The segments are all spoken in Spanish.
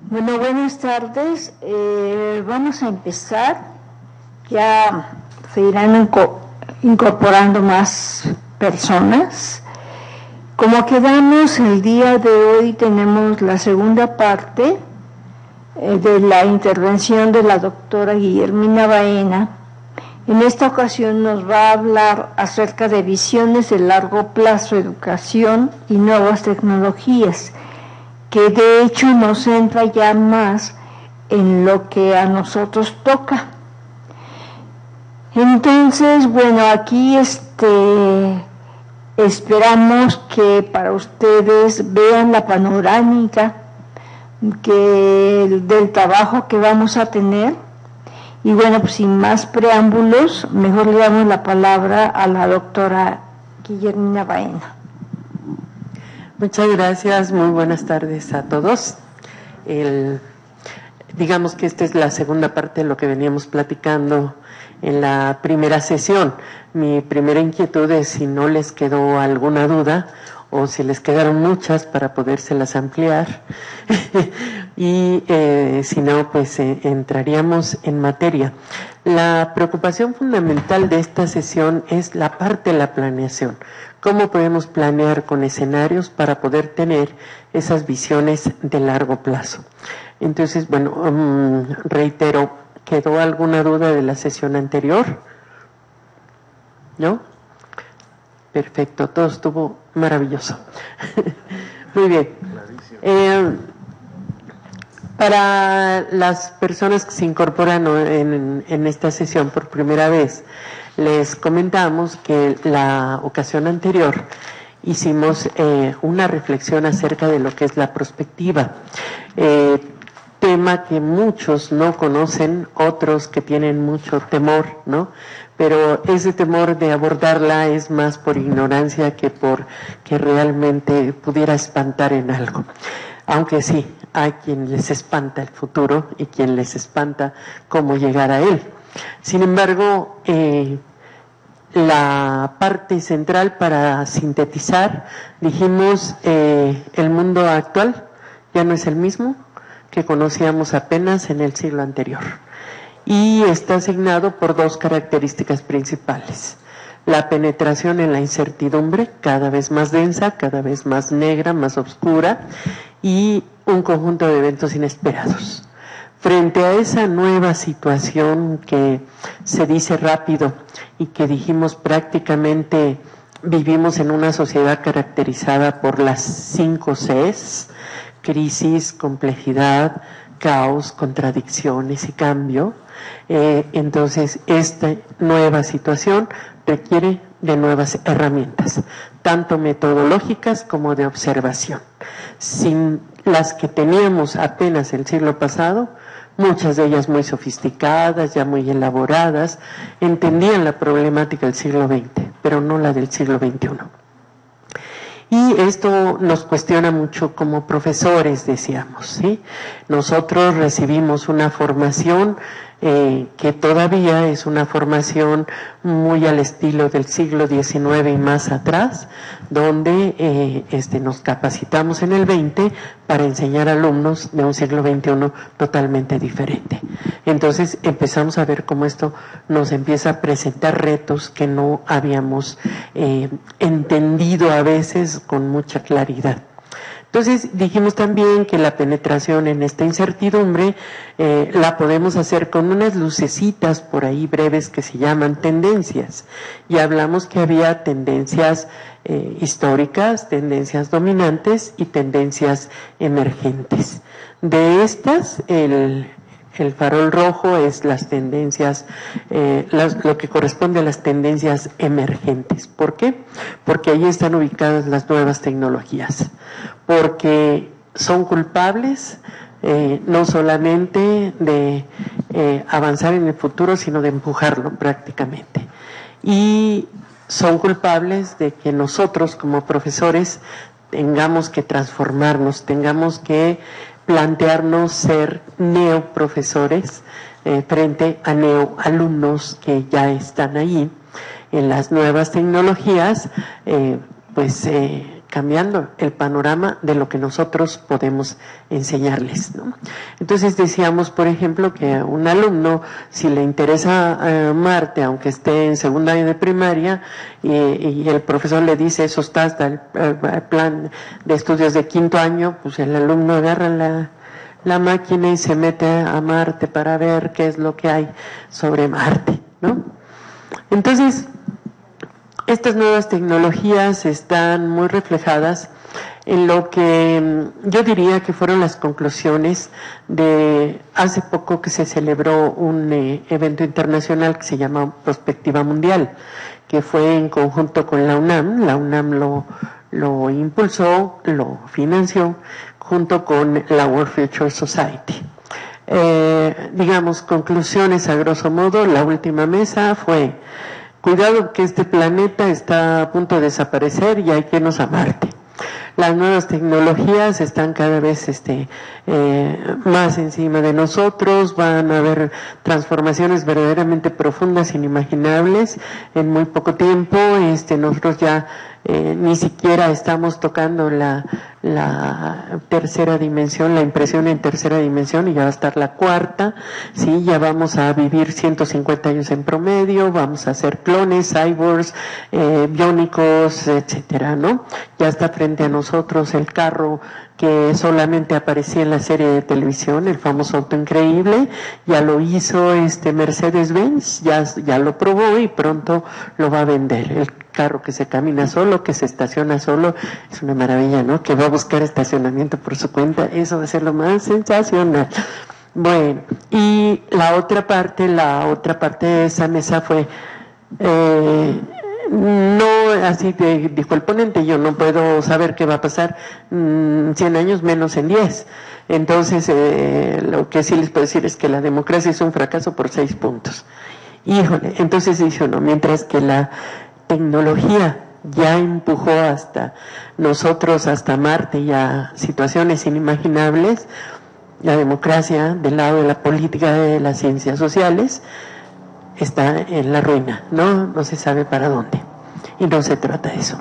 Bueno, buenas tardes. Vamos a empezar. Ya se irán incorporando más personas. Como quedamos el día de hoy, tenemos la segunda parte de la intervención de la doctora Guillermina Baena. En esta ocasión nos va a hablar acerca de visiones de largo plazo, educación y nuevas tecnologías, que de hecho nos centra ya más en lo que a nosotros toca. Entonces, bueno, aquí esperamos que para ustedes vean la panorámica del trabajo que vamos a tener. Y bueno, pues sin más preámbulos, mejor le damos la palabra a la doctora Guillermina Baena. Muchas gracias, muy buenas tardes a todos. Digamos que esta es la segunda parte de lo que veníamos platicando en la primera sesión. Mi primera inquietud es si no les quedó alguna duda o si les quedaron muchas para podérselas ampliar. Y si no, pues entraríamos en materia. La preocupación fundamental de esta sesión es la parte de la planeación. ¿Cómo podemos planear con escenarios para poder tener esas visiones de largo plazo? Entonces, bueno, reitero, ¿quedó alguna duda de la sesión anterior? ¿No? Perfecto, todo estuvo maravilloso. Muy bien. Para las personas que se incorporan en esta sesión por primera vez, les comentamos que la ocasión anterior hicimos una reflexión acerca de lo que es la prospectiva, tema que muchos no conocen, otros que tienen mucho temor, ¿no? Pero ese temor de abordarla es más por ignorancia que por que realmente pudiera espantar en algo. Aunque sí, hay quien les espanta el futuro y quien les espanta cómo llegar a él. Sin embargo, la parte central para sintetizar, dijimos, el mundo actual ya no es el mismo que conocíamos apenas en el siglo anterior. Y está asignado por dos características principales. La penetración en la incertidumbre, cada vez más densa, cada vez más negra, más oscura, y un conjunto de eventos inesperados. Frente a esa nueva situación que se dice rápido y que dijimos prácticamente vivimos en una sociedad caracterizada por las 5 Cs, crisis, complejidad, caos, contradicciones y cambio. Entonces, esta nueva situación requiere de nuevas herramientas, tanto metodológicas como de observación. Sin las que teníamos apenas el siglo pasado, muchas de ellas muy sofisticadas, ya muy elaboradas, entendían la problemática del siglo XX, pero no la del siglo XXI. Y esto nos cuestiona mucho como profesores, decíamos, ¿sí? Nosotros recibimos una formación que todavía es una formación muy al estilo del siglo XIX y más atrás, donde nos capacitamos en el XX para enseñar a alumnos de un siglo XXI totalmente diferente. Entonces empezamos a ver cómo esto nos empieza a presentar retos que no habíamos entendido a veces con mucha claridad. Entonces dijimos también que la penetración en esta incertidumbre la podemos hacer con unas lucecitas por ahí breves que se llaman tendencias. Y hablamos que había tendencias históricas, tendencias dominantes y tendencias emergentes. De estas, el farol rojo es las tendencias, lo que corresponde a las tendencias emergentes. ¿Por qué? Porque ahí están ubicadas las nuevas tecnologías. Porque son culpables no solamente de avanzar en el futuro, sino de empujarlo prácticamente. Y son culpables de que nosotros como profesores tengamos que transformarnos, tengamos que plantearnos ser neoprofesores frente a neoalumnos que ya están ahí en las nuevas tecnologías, cambiando el panorama de lo que nosotros podemos enseñarles, ¿no? Entonces decíamos, por ejemplo, que a un alumno, si le interesa Marte, aunque esté en segundo año de primaria, y el profesor le dice, eso está hasta el plan de estudios de quinto año, pues el alumno agarra la máquina y se mete a Marte para ver qué es lo que hay sobre Marte, ¿no? Entonces, estas nuevas tecnologías están muy reflejadas en lo que yo diría que fueron las conclusiones de hace poco que se celebró un evento internacional que se llama Prospectiva Mundial, que fue en conjunto con la UNAM. La UNAM lo impulsó, lo financió, junto con la World Future Society. Digamos, conclusiones a grosso modo, la última mesa fue: cuidado que este planeta está a punto de desaparecer y hay que irnos a Marte. Las nuevas tecnologías están cada vez más encima de nosotros, van a haber transformaciones verdaderamente profundas, inimaginables en muy poco tiempo. Nosotros ya ni siquiera estamos tocando la tercera dimensión, la impresión en tercera dimensión, y ya va a estar la cuarta, sí, ya vamos a vivir 150 años en promedio, vamos a hacer clones, cyborgs, biónicos, etcétera, ¿no? Ya está frente a nosotros el carro que solamente aparecía en la serie de televisión, el famoso auto increíble. Ya lo hizo Mercedes-Benz, ya lo probó y pronto lo va a vender. El carro que se camina solo, que se estaciona solo, es una maravilla, ¿no? Que va a buscar estacionamiento por su cuenta, eso va a ser lo más sensacional. Bueno, y la otra parte de esa mesa fue, no, así dijo el ponente, yo no puedo saber qué va a pasar 100 años, menos en 10. Entonces, lo que sí les puedo decir es que la democracia es un fracaso por 6 puntos. Híjole, entonces dice uno, mientras que la tecnología ya empujó hasta nosotros, hasta Marte, y a situaciones inimaginables, la democracia, del lado de la política, de las ciencias sociales, está en la ruina, no se sabe para dónde. Y no se trata de eso.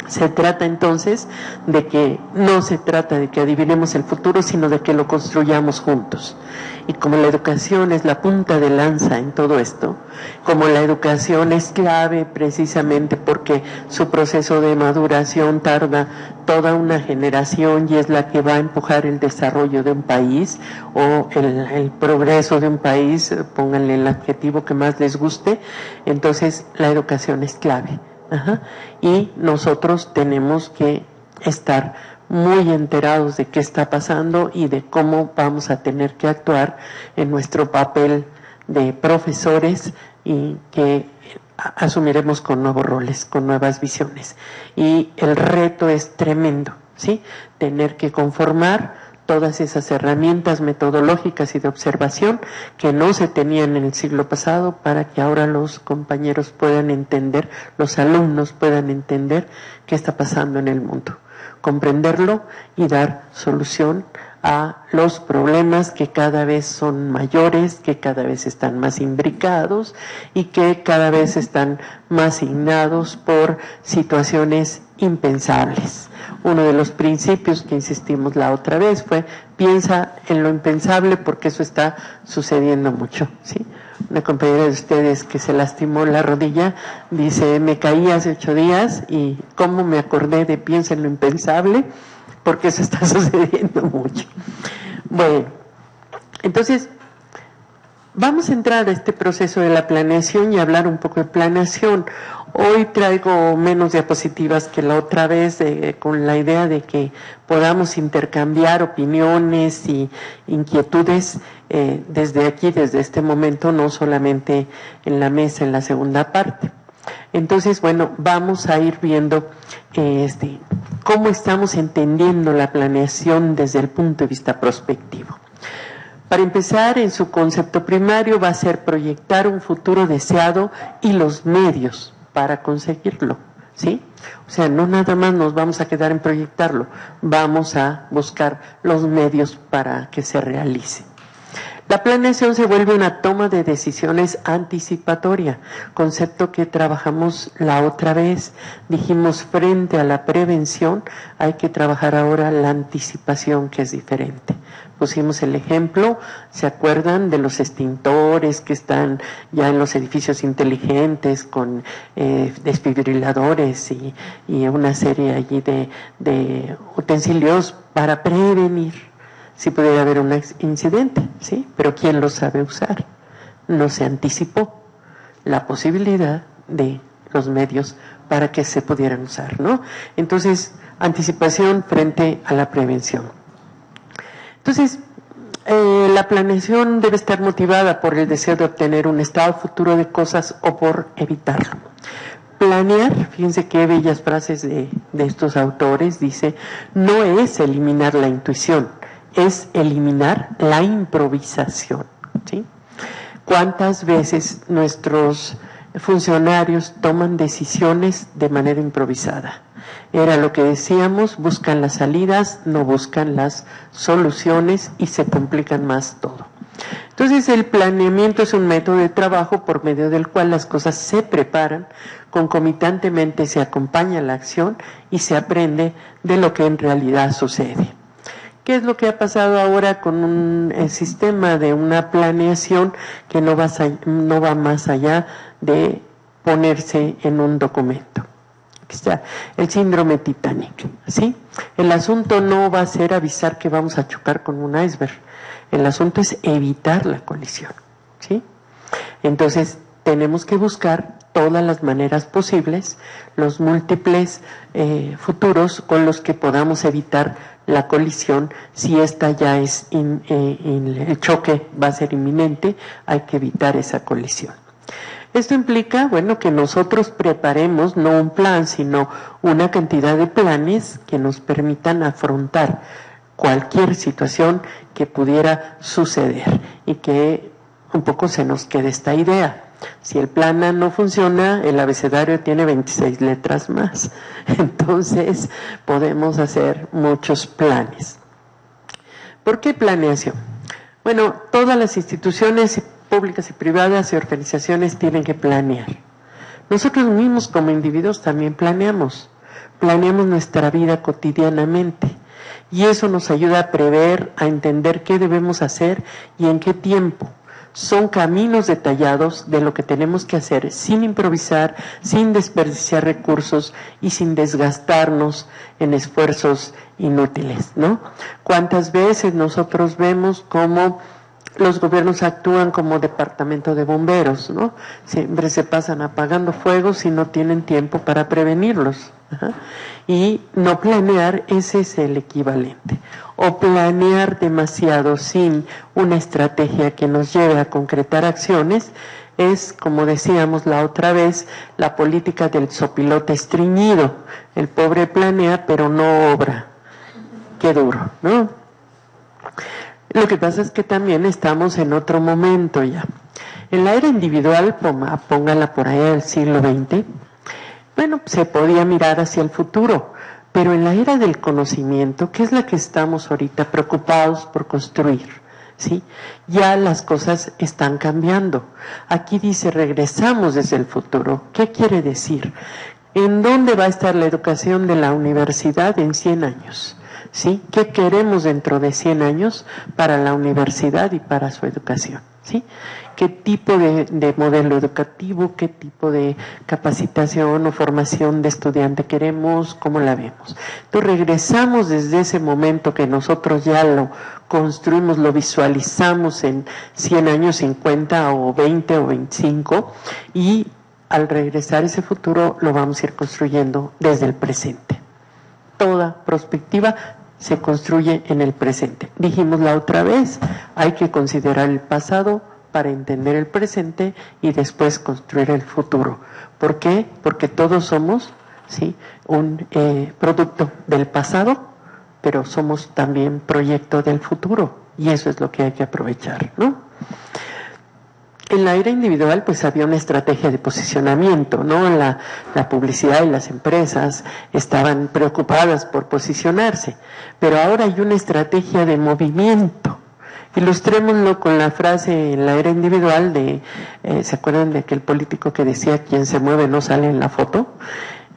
Se trata entonces de que no se trata de que adivinemos el futuro, sino de que lo construyamos juntos. Y como la educación es la punta de lanza en todo esto, como la educación es clave precisamente porque su proceso de maduración tarda toda una generación y es la que va a empujar el desarrollo de un país o el progreso de un país, pónganle el adjetivo que más les guste, entonces la educación es clave. Ajá. Y nosotros tenemos que estar muy enterados de qué está pasando y de cómo vamos a tener que actuar en nuestro papel de profesores, y que asumiremos con nuevos roles, con nuevas visiones. Y el reto es tremendo, ¿sí? Tener que conformar todas esas herramientas metodológicas y de observación que no se tenían en el siglo pasado, para que ahora los compañeros puedan entender, los alumnos puedan entender qué está pasando en el mundo, comprenderlo y dar solución a los problemas que cada vez son mayores, que cada vez están más imbricados y que cada vez están más signados por situaciones impensables. Uno de los principios que insistimos la otra vez fue: piensa en lo impensable, porque eso está sucediendo mucho, ¿sí? Una compañera de ustedes que se lastimó la rodilla dice: me caí hace 8 días y cómo me acordé de piensa en lo impensable, porque eso está sucediendo mucho. Bueno, entonces vamos a entrar a este proceso de la planeación y hablar un poco de planeación. Hoy traigo menos diapositivas que la otra vez, con la idea de que podamos intercambiar opiniones y inquietudes desde aquí, desde este momento, no solamente en la mesa, en la segunda parte. Entonces, bueno, vamos a ir viendo cómo estamos entendiendo la planeación desde el punto de vista prospectivo. Para empezar, en su concepto primario va a ser proyectar un futuro deseado y los medios para conseguirlo, ¿sí? O sea, no nada más nos vamos a quedar en proyectarlo, vamos a buscar los medios para que se realice. La planeación se vuelve una toma de decisiones anticipatoria, concepto que trabajamos la otra vez. Dijimos, frente a la prevención hay que trabajar ahora la anticipación, que es diferente. Pusimos el ejemplo, ¿se acuerdan de los extintores que están ya en los edificios inteligentes con desfibriladores y una serie allí de utensilios para prevenir si pudiera haber un incidente, ¿sí? Pero ¿quién lo sabe usar? No se anticipó la posibilidad de los medios para que se pudieran usar, ¿no? Entonces, anticipación frente a la prevención. Entonces, la planeación debe estar motivada por el deseo de obtener un estado futuro de cosas o por evitarlo. Planear, fíjense qué bellas frases de estos autores, dice, no es eliminar la intuición, es eliminar la improvisación, ¿sí? ¿Cuántas veces nuestros funcionarios toman decisiones de manera improvisada? Era lo que decíamos, buscan las salidas, no buscan las soluciones y se complican más todo. Entonces el planeamiento es un método de trabajo por medio del cual las cosas se preparan, concomitantemente se acompaña la acción y se aprende de lo que en realidad sucede. ¿Qué es lo que ha pasado ahora con un sistema de una planeación que no va más allá de ponerse en un documento? Aquí está el síndrome Titanic, ¿sí? El asunto no va a ser avisar que vamos a chocar con un iceberg, el asunto es evitar la colisión, ¿sí? Entonces tenemos que buscar todas las maneras posibles, los múltiples futuros con los que podamos evitar la colisión. Si esta ya es el choque va a ser inminente, hay que evitar esa colisión. Esto implica, bueno, que nosotros preparemos no un plan, sino una cantidad de planes que nos permitan afrontar cualquier situación que pudiera suceder y que un poco se nos quede esta idea. Si el plan A no funciona, el abecedario tiene 26 letras más. Entonces, podemos hacer muchos planes. ¿Por qué planeación? Bueno, todas las instituciones públicas y privadas y organizaciones tienen que planear. Nosotros mismos como individuos también planeamos nuestra vida cotidianamente y eso nos ayuda a prever, a entender qué debemos hacer y en qué tiempo. Son caminos detallados de lo que tenemos que hacer sin improvisar, sin desperdiciar recursos y sin desgastarnos en esfuerzos inútiles, ¿no? ¿Cuántas veces nosotros vemos cómo los gobiernos actúan como departamento de bomberos, ¿no? Siempre se pasan apagando fuegos y no tienen tiempo para prevenirlos. Ajá. Y no planear, ese es el equivalente. O planear demasiado sin una estrategia que nos lleve a concretar acciones es, como decíamos la otra vez, la política del sopilote estreñido. El pobre planea pero no obra. Qué duro, ¿no? Lo que pasa es que también estamos en otro momento ya. En la era individual, póngala por ahí del siglo XX, bueno, se podía mirar hacia el futuro, pero en la era del conocimiento, que es la que estamos ahorita preocupados por construir, ¿sí? Ya las cosas están cambiando. Aquí dice, regresamos desde el futuro. ¿Qué quiere decir? ¿En dónde va a estar la educación de la universidad en 100 años? ¿Sí? ¿Qué queremos dentro de 100 años para la universidad y para su educación? ¿Sí? ¿Qué tipo de modelo educativo, qué tipo de capacitación o formación de estudiante queremos, cómo la vemos? Entonces regresamos desde ese momento que nosotros ya lo construimos, lo visualizamos en 100 años, 50 o 20 o 25 y al regresar ese futuro lo vamos a ir construyendo desde el presente. Toda perspectiva se construye en el presente. Dijimos la otra vez, hay que considerar el pasado para entender el presente y después construir el futuro. ¿Por qué? Porque todos somos, ¿sí?, un producto del pasado, pero somos también proyecto del futuro y eso es lo que hay que aprovechar, ¿no? En la era individual pues había una estrategia de posicionamiento, ¿no? La publicidad y las empresas estaban preocupadas por posicionarse, pero ahora hay una estrategia de movimiento Ilustrémoslo con la frase en la era individual de, ¿se acuerdan de aquel político que decía quien se mueve no sale en la foto?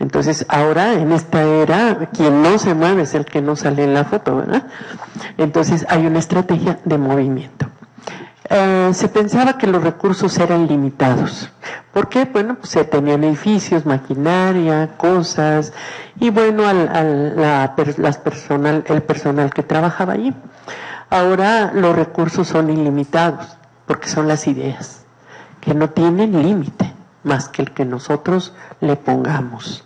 Entonces ahora en esta era quien no se mueve es el que no sale en la foto, ¿verdad? Entonces hay una estrategia de movimiento. Se pensaba que los recursos eran limitados. ¿Por qué? Bueno, pues se tenían edificios, maquinaria, cosas, y bueno, el personal que trabajaba allí. Ahora los recursos son ilimitados, porque son las ideas, que no tienen límite, más que el que nosotros le pongamos.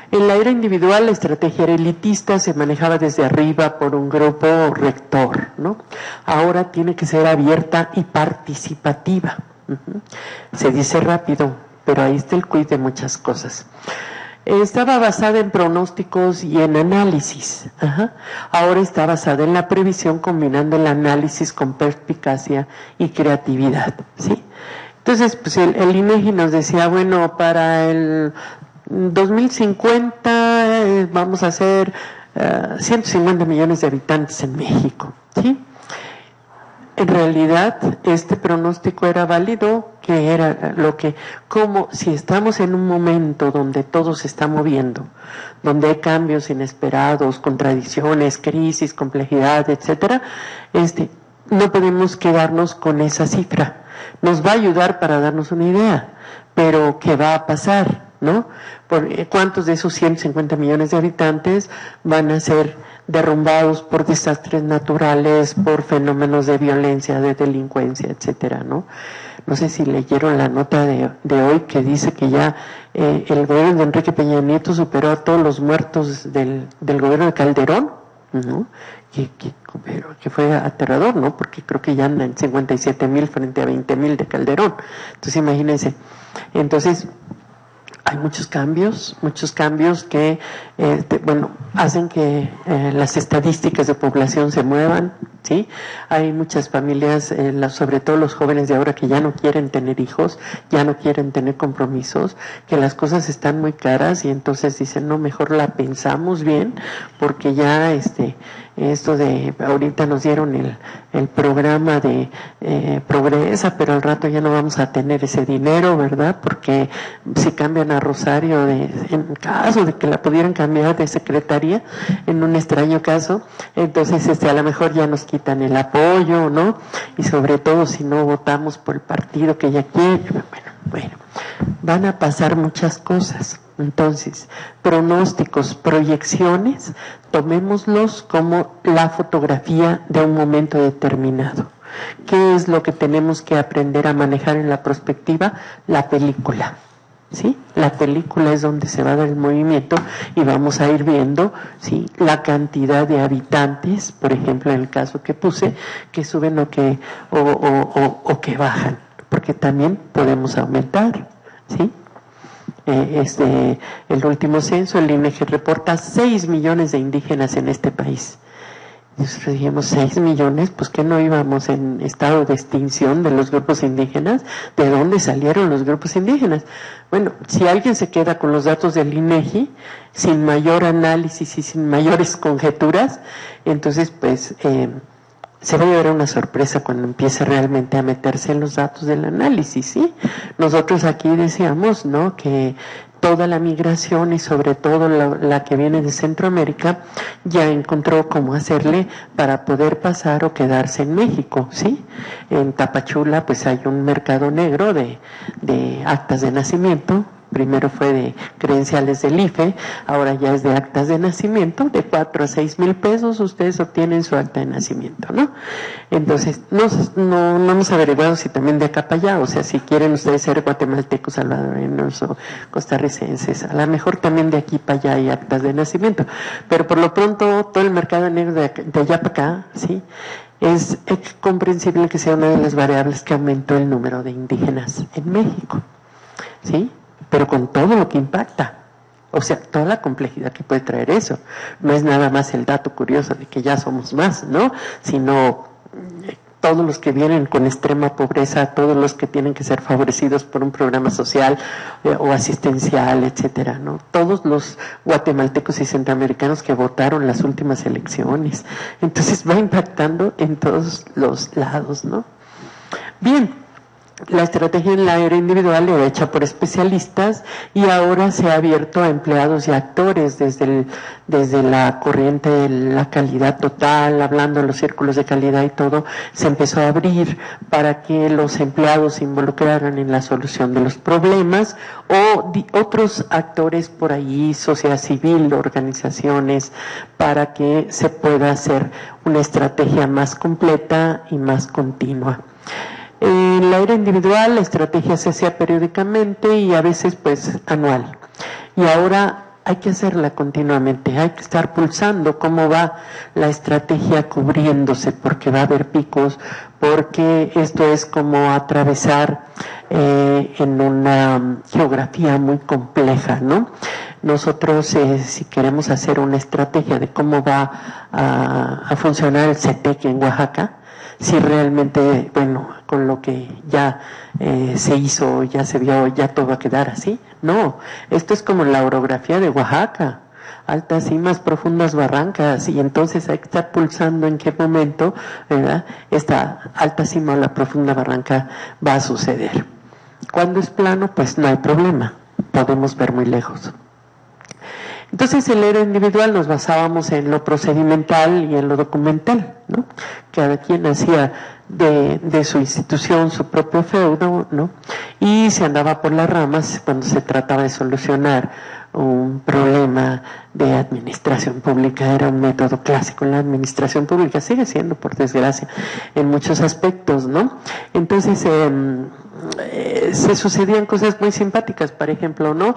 En la era individual la estrategia era elitista, se manejaba desde arriba por un grupo rector, ¿no? Ahora tiene que ser abierta y participativa. Se dice rápido, pero ahí está el quiz de muchas cosas. Estaba basada en pronósticos y en análisis. Ahora está basada en la previsión, combinando el análisis con perspicacia y creatividad, ¿sí? Entonces, pues el INEGI nos decía, bueno, para el 2050 vamos a hacer 150 millones de habitantes en México, ¿sí? En realidad, este pronóstico era válido, que era como si estamos en un momento donde todo se está moviendo, donde hay cambios inesperados, contradicciones, crisis, complejidad, etcétera, no podemos quedarnos con esa cifra. Nos va a ayudar para darnos una idea, pero ¿qué va a pasar? ¿No? ¿Cuántos de esos 150 millones de habitantes van a ser derrumbados por desastres naturales, por fenómenos de violencia, de delincuencia, etcétera, ¿no? No sé si leyeron la nota de hoy que dice que ya el gobierno de Enrique Peña Nieto superó a todos los muertos del gobierno de Calderón, ¿no? Que fue aterrador, ¿no? Porque creo que ya andan en 57,000 frente a 20,000 de Calderón. Entonces imagínense. Entonces hay muchos cambios que, hacen que las estadísticas de población se muevan, ¿sí? Hay muchas familias, sobre todo los jóvenes de ahora, que ya no quieren tener hijos, ya no quieren tener compromisos, que las cosas están muy caras y entonces dicen, no, mejor la pensamos bien, porque ya esto de, ahorita nos dieron el programa de Progresa, pero al rato ya no vamos a tener ese dinero, ¿verdad? Porque si cambian a Rosario, en caso de que la pudieran cambiar de secretaría, en un extraño caso, entonces a lo mejor ya nos quitan el apoyo, ¿no? Y sobre todo si no votamos por el partido que ella quiere, bueno, van a pasar muchas cosas. Entonces, pronósticos, proyecciones, tomémoslos como la fotografía de un momento determinado. ¿Qué es lo que tenemos que aprender a manejar en la perspectiva? La película, ¿sí? La película es donde se va a dar el movimiento y vamos a ir viendo, ¿sí? La cantidad de habitantes, por ejemplo, en el caso que puse, que suben o que bajan, porque también podemos aumentar, ¿sí? El último censo, el INEGI reporta 6 millones de indígenas en este país. Nosotros dijimos 6 millones, pues que no íbamos en estado de extinción de los grupos indígenas. ¿De dónde salieron los grupos indígenas? Bueno, si alguien se queda con los datos del INEGI, sin mayor análisis y sin mayores conjeturas, entonces pues se va a llevar una sorpresa cuando empiece realmente a meterse en los datos del análisis, ¿sí? Nosotros aquí decíamos, ¿no?, que toda la migración y sobre todo la que viene de Centroamérica ya encontró cómo hacerle para poder pasar o quedarse en México, ¿sí? En Tapachula pues hay un mercado negro de actas de nacimiento. Primero fue de credenciales del IFE, ahora ya es de actas de nacimiento, de 4 a 6 mil pesos ustedes obtienen su acta de nacimiento, ¿no? Entonces, no hemos averiguado si también de acá para allá, o sea, si quieren ustedes ser guatemaltecos, salvadoreños o costarricenses, a lo mejor también de aquí para allá hay actas de nacimiento, pero por lo pronto todo el mercado negro de allá para acá, ¿sí? Es comprensible que sea una de las variables que aumentó el número de indígenas en México, ¿sí? Pero con todo lo que impacta, o sea, toda la complejidad que puede traer eso. No es nada más el dato curioso de que ya somos más, ¿no? Sino todos los que vienen con extrema pobreza, todos los que tienen que ser favorecidos por un programa social o asistencial, etcétera, ¿no? Todos los guatemaltecos y centroamericanos que votaron las últimas elecciones. Entonces va impactando en todos los lados, ¿no? Bien. La estrategia en la era individual era hecha por especialistas y ahora se ha abierto a empleados y actores desde la corriente de la calidad total, hablando de los círculos de calidad y todo, se empezó a abrir para que los empleados se involucraran en la solución de los problemas o otros actores por ahí, sociedad civil, organizaciones, para que se pueda hacer una estrategia más completa y más continua. En la era individual la estrategia se hacía periódicamente y a veces pues anual. Y ahora hay que hacerla continuamente, hay que estar pulsando cómo va la estrategia cubriéndose, porque va a haber picos, porque esto es como atravesar en una geografía muy compleja, ¿no? Nosotros si queremos hacer una estrategia de cómo va a funcionar el CETEC en Oaxaca, si realmente, bueno, con lo que ya se hizo, ya se vio, ya todo va a quedar así. No, esto es como la orografía de Oaxaca, altas cimas, profundas barrancas, y entonces hay que estar pulsando en qué momento, ¿verdad?, esta alta cima o la profunda barranca va a suceder. Cuando es plano, pues no hay problema, podemos ver muy lejos. Entonces, en la era individual nos basábamos en lo procedimental y en lo documental, ¿no? Cada quien hacía de su institución su propio feudo, ¿no? Y se andaba por las ramas cuando se trataba de solucionar un problema de administración pública. Era un método clásico en la administración pública, sigue siendo, por desgracia, en muchos aspectos, ¿no? Entonces, se sucedían cosas muy simpáticas, por ejemplo, ¿no?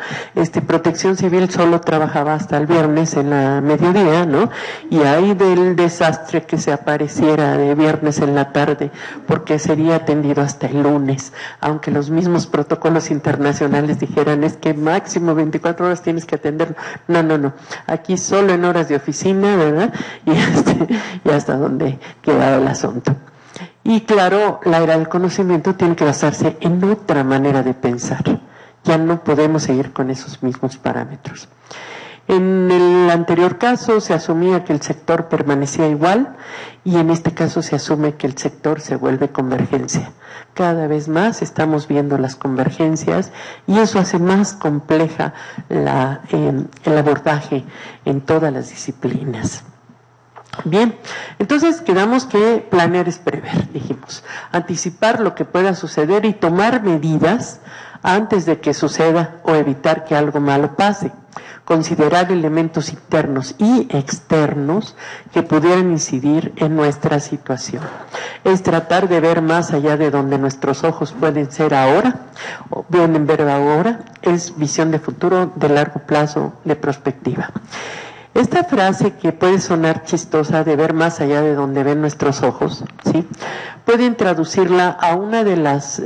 Protección Civil solo trabajaba hasta el viernes en la mediodía, ¿no? Y ahí del desastre que se apareciera de viernes en la tarde, porque sería atendido hasta el lunes, aunque los mismos protocolos internacionales dijeran es que máximo 24 horas tienes que atenderlo. No, aquí solo en horas de oficina, ¿verdad? Y hasta donde quedaba el asunto. Y claro, la era del conocimiento tiene que basarse en otra manera de pensar. Ya no podemos seguir con esos mismos parámetros. En el anterior caso se asumía que el sector permanecía igual y en este caso se asume que el sector se vuelve convergencia. Cada vez más estamos viendo las convergencias y eso hace más compleja el abordaje en todas las disciplinas. Bien, entonces quedamos que planear es prever, dijimos, anticipar lo que pueda suceder y tomar medidas antes de que suceda o evitar que algo malo pase, considerar elementos internos y externos que pudieran incidir en nuestra situación. Es tratar de ver más allá de donde nuestros ojos pueden ser ahora, o pueden ver ahora, es visión de futuro, de largo plazo, de perspectiva. Esta frase, que puede sonar chistosa, de ver más allá de donde ven nuestros ojos, ¿sí?, pueden traducirla a una de las,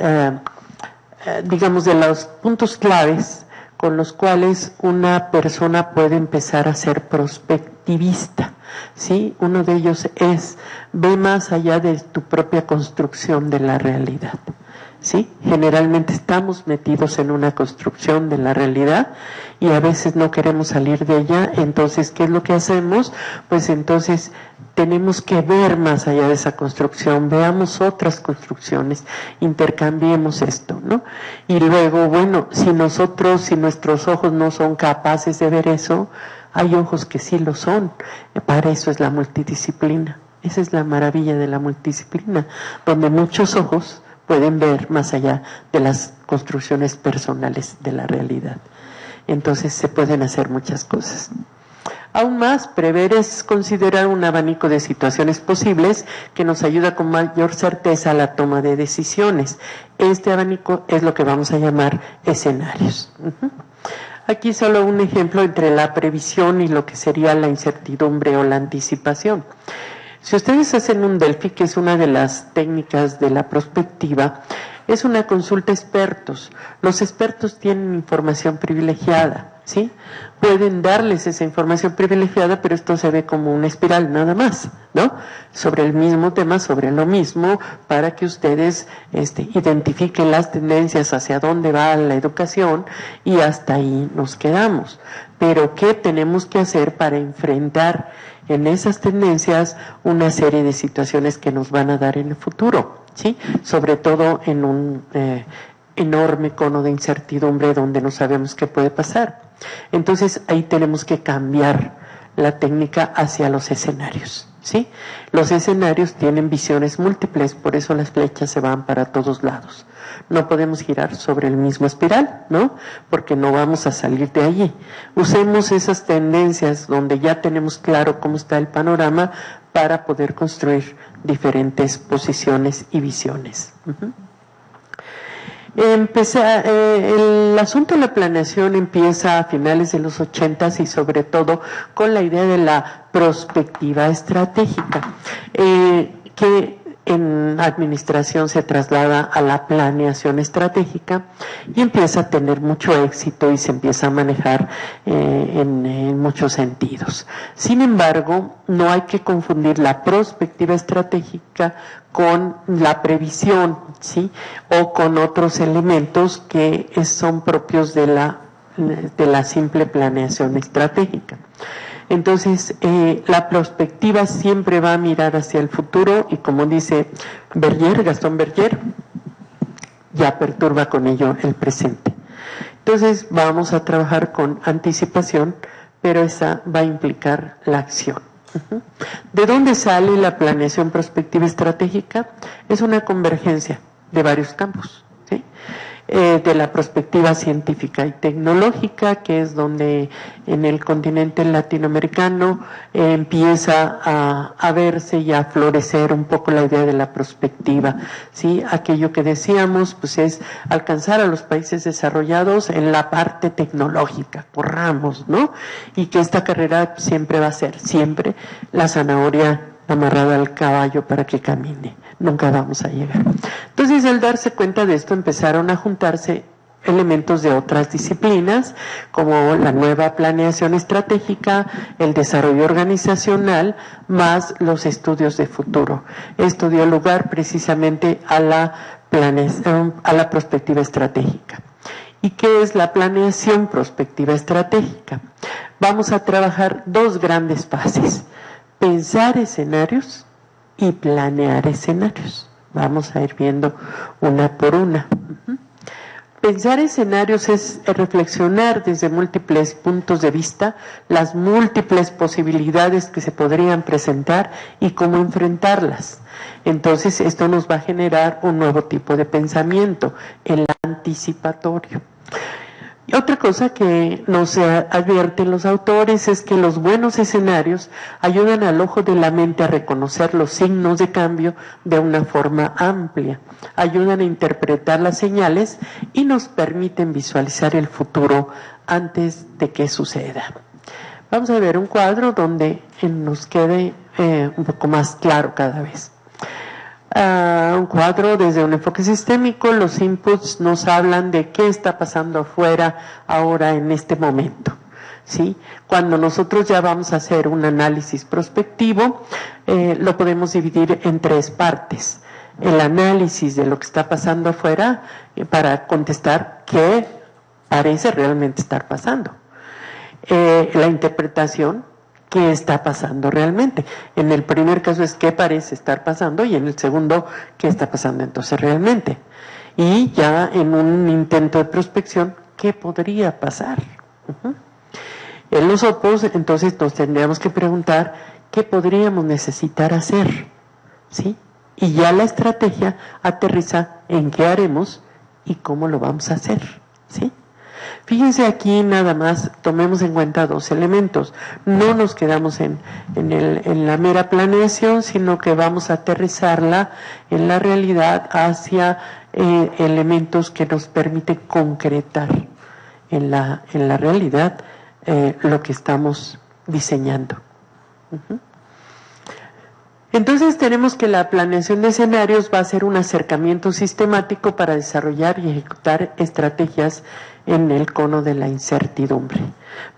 digamos, de los puntos claves con los cuales una persona puede empezar a ser prospectivista, ¿sí? Uno de ellos es, ve más allá de tu propia construcción de la realidad. ¿Sí? Generalmente estamos metidos en una construcción de la realidad y a veces no queremos salir de ella. Entonces, ¿qué es lo que hacemos? Pues entonces tenemos que ver más allá de esa construcción, veamos otras construcciones, intercambiemos esto, ¿no? Y luego, bueno, si nuestros ojos no son capaces de ver eso, hay ojos que sí lo son. Para eso es la multidisciplina. Esa es la maravilla de la multidisciplina, donde muchos ojos pueden ver más allá de las construcciones personales de la realidad. Entonces se pueden hacer muchas cosas. Aún más, prever es considerar un abanico de situaciones posibles que nos ayuda con mayor certeza a la toma de decisiones. Este abanico es lo que vamos a llamar escenarios. Aquí solo un ejemplo entre la previsión y lo que sería la incertidumbre o la anticipación. Si ustedes hacen un Delphi, que es una de las técnicas de la prospectiva, es una consulta a expertos. Los expertos tienen información privilegiada, ¿sí? Pueden darles esa información privilegiada, pero esto se ve como una espiral nada más, ¿no? Sobre el mismo tema, sobre lo mismo, para que ustedes identifiquen las tendencias hacia dónde va la educación y hasta ahí nos quedamos. Pero ¿qué tenemos que hacer para enfrentar en esas tendencias una serie de situaciones que nos van a dar en el futuro, ¿sí? Sobre todo en un enorme cono de incertidumbre donde no sabemos qué puede pasar. Entonces ahí tenemos que cambiar la técnica hacia los escenarios, ¿sí? Los escenarios tienen visiones múltiples, por eso las flechas se van para todos lados. No podemos girar sobre el mismo espiral, ¿no? Porque no vamos a salir de allí. Usemos esas tendencias donde ya tenemos claro cómo está el panorama para poder construir diferentes posiciones y visiones. El asunto de la planeación empieza a finales de los 80s y sobre todo con la idea de la prospectiva estratégica, que en administración se traslada a la planeación estratégica y empieza a tener mucho éxito y se empieza a manejar en muchos sentidos. Sin embargo, no hay que confundir la prospectiva estratégica con la previsión, ¿sí? O con otros elementos que son propios de la simple planeación estratégica. Entonces, la prospectiva siempre va a mirar hacia el futuro y como dice Gastón Berger, ya perturba con ello el presente. Entonces, vamos a trabajar con anticipación, pero esa va a implicar la acción. ¿De dónde sale la planeación prospectiva estratégica? Es una convergencia de varios campos, ¿sí? De la perspectiva científica y tecnológica, que es donde en el continente latinoamericano empieza a verse y a florecer un poco la idea de la perspectiva, ¿sí? Aquello que decíamos, pues es alcanzar a los países desarrollados en la parte tecnológica, corramos, ¿no? Y que esta carrera siempre va a ser, siempre, la zanahoria amarrada al caballo para que camine. Nunca vamos a llegar. Entonces, al darse cuenta de esto, empezaron a juntarse elementos de otras disciplinas, como la nueva planeación estratégica, el desarrollo organizacional, más los estudios de futuro. Esto dio lugar precisamente a la prospectiva estratégica. ¿Y qué es la planeación prospectiva estratégica? Vamos a trabajar dos grandes fases: pensar escenarios y planear escenarios. Vamos a ir viendo una por una. Pensar escenarios es reflexionar desde múltiples puntos de vista las múltiples posibilidades que se podrían presentar y cómo enfrentarlas. Entonces, esto nos va a generar un nuevo tipo de pensamiento, el anticipatorio. Y otra cosa que nos advierten los autores es que los buenos escenarios ayudan al ojo de la mente a reconocer los signos de cambio de una forma amplia, ayudan a interpretar las señales y nos permiten visualizar el futuro antes de que suceda. Vamos a ver un cuadro donde nos quede un poco más claro cada vez. Un cuadro desde un enfoque sistémico, los inputs nos hablan de qué está pasando afuera ahora en este momento, ¿sí? Cuando nosotros ya vamos a hacer un análisis prospectivo, lo podemos dividir en tres partes. El análisis de lo que está pasando afuera para contestar qué parece realmente estar pasando. La interpretación, qué está pasando realmente. En el primer caso es qué parece estar pasando y en el segundo, qué está pasando entonces realmente. Y ya en un intento de prospección, ¿qué podría pasar? En los opos, entonces nos tendríamos que preguntar qué podríamos necesitar hacer, ¿sí? Y ya la estrategia aterriza en qué haremos y cómo lo vamos a hacer, ¿sí? Fíjense aquí nada más, tomemos en cuenta dos elementos. No nos quedamos en la mera planeación, sino que vamos a aterrizarla en la realidad hacia elementos que nos permiten concretar en la realidad lo que estamos diseñando. Entonces tenemos que la planeación de escenarios va a ser un acercamiento sistemático para desarrollar y ejecutar estrategias en el cono de la incertidumbre.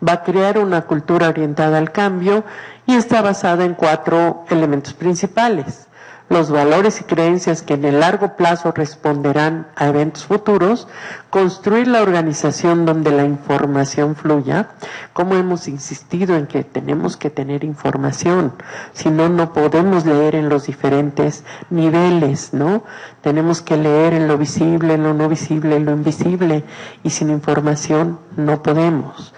Va a crear una cultura orientada al cambio y está basada en 4 elementos principales: los valores y creencias que en el largo plazo responderán a eventos futuros, construir la organización donde la información fluya, como hemos insistido en que tenemos que tener información, si no, no podemos leer en los diferentes niveles, ¿no? Tenemos que leer en lo visible, en lo no visible, en lo invisible, y sin información no podemos.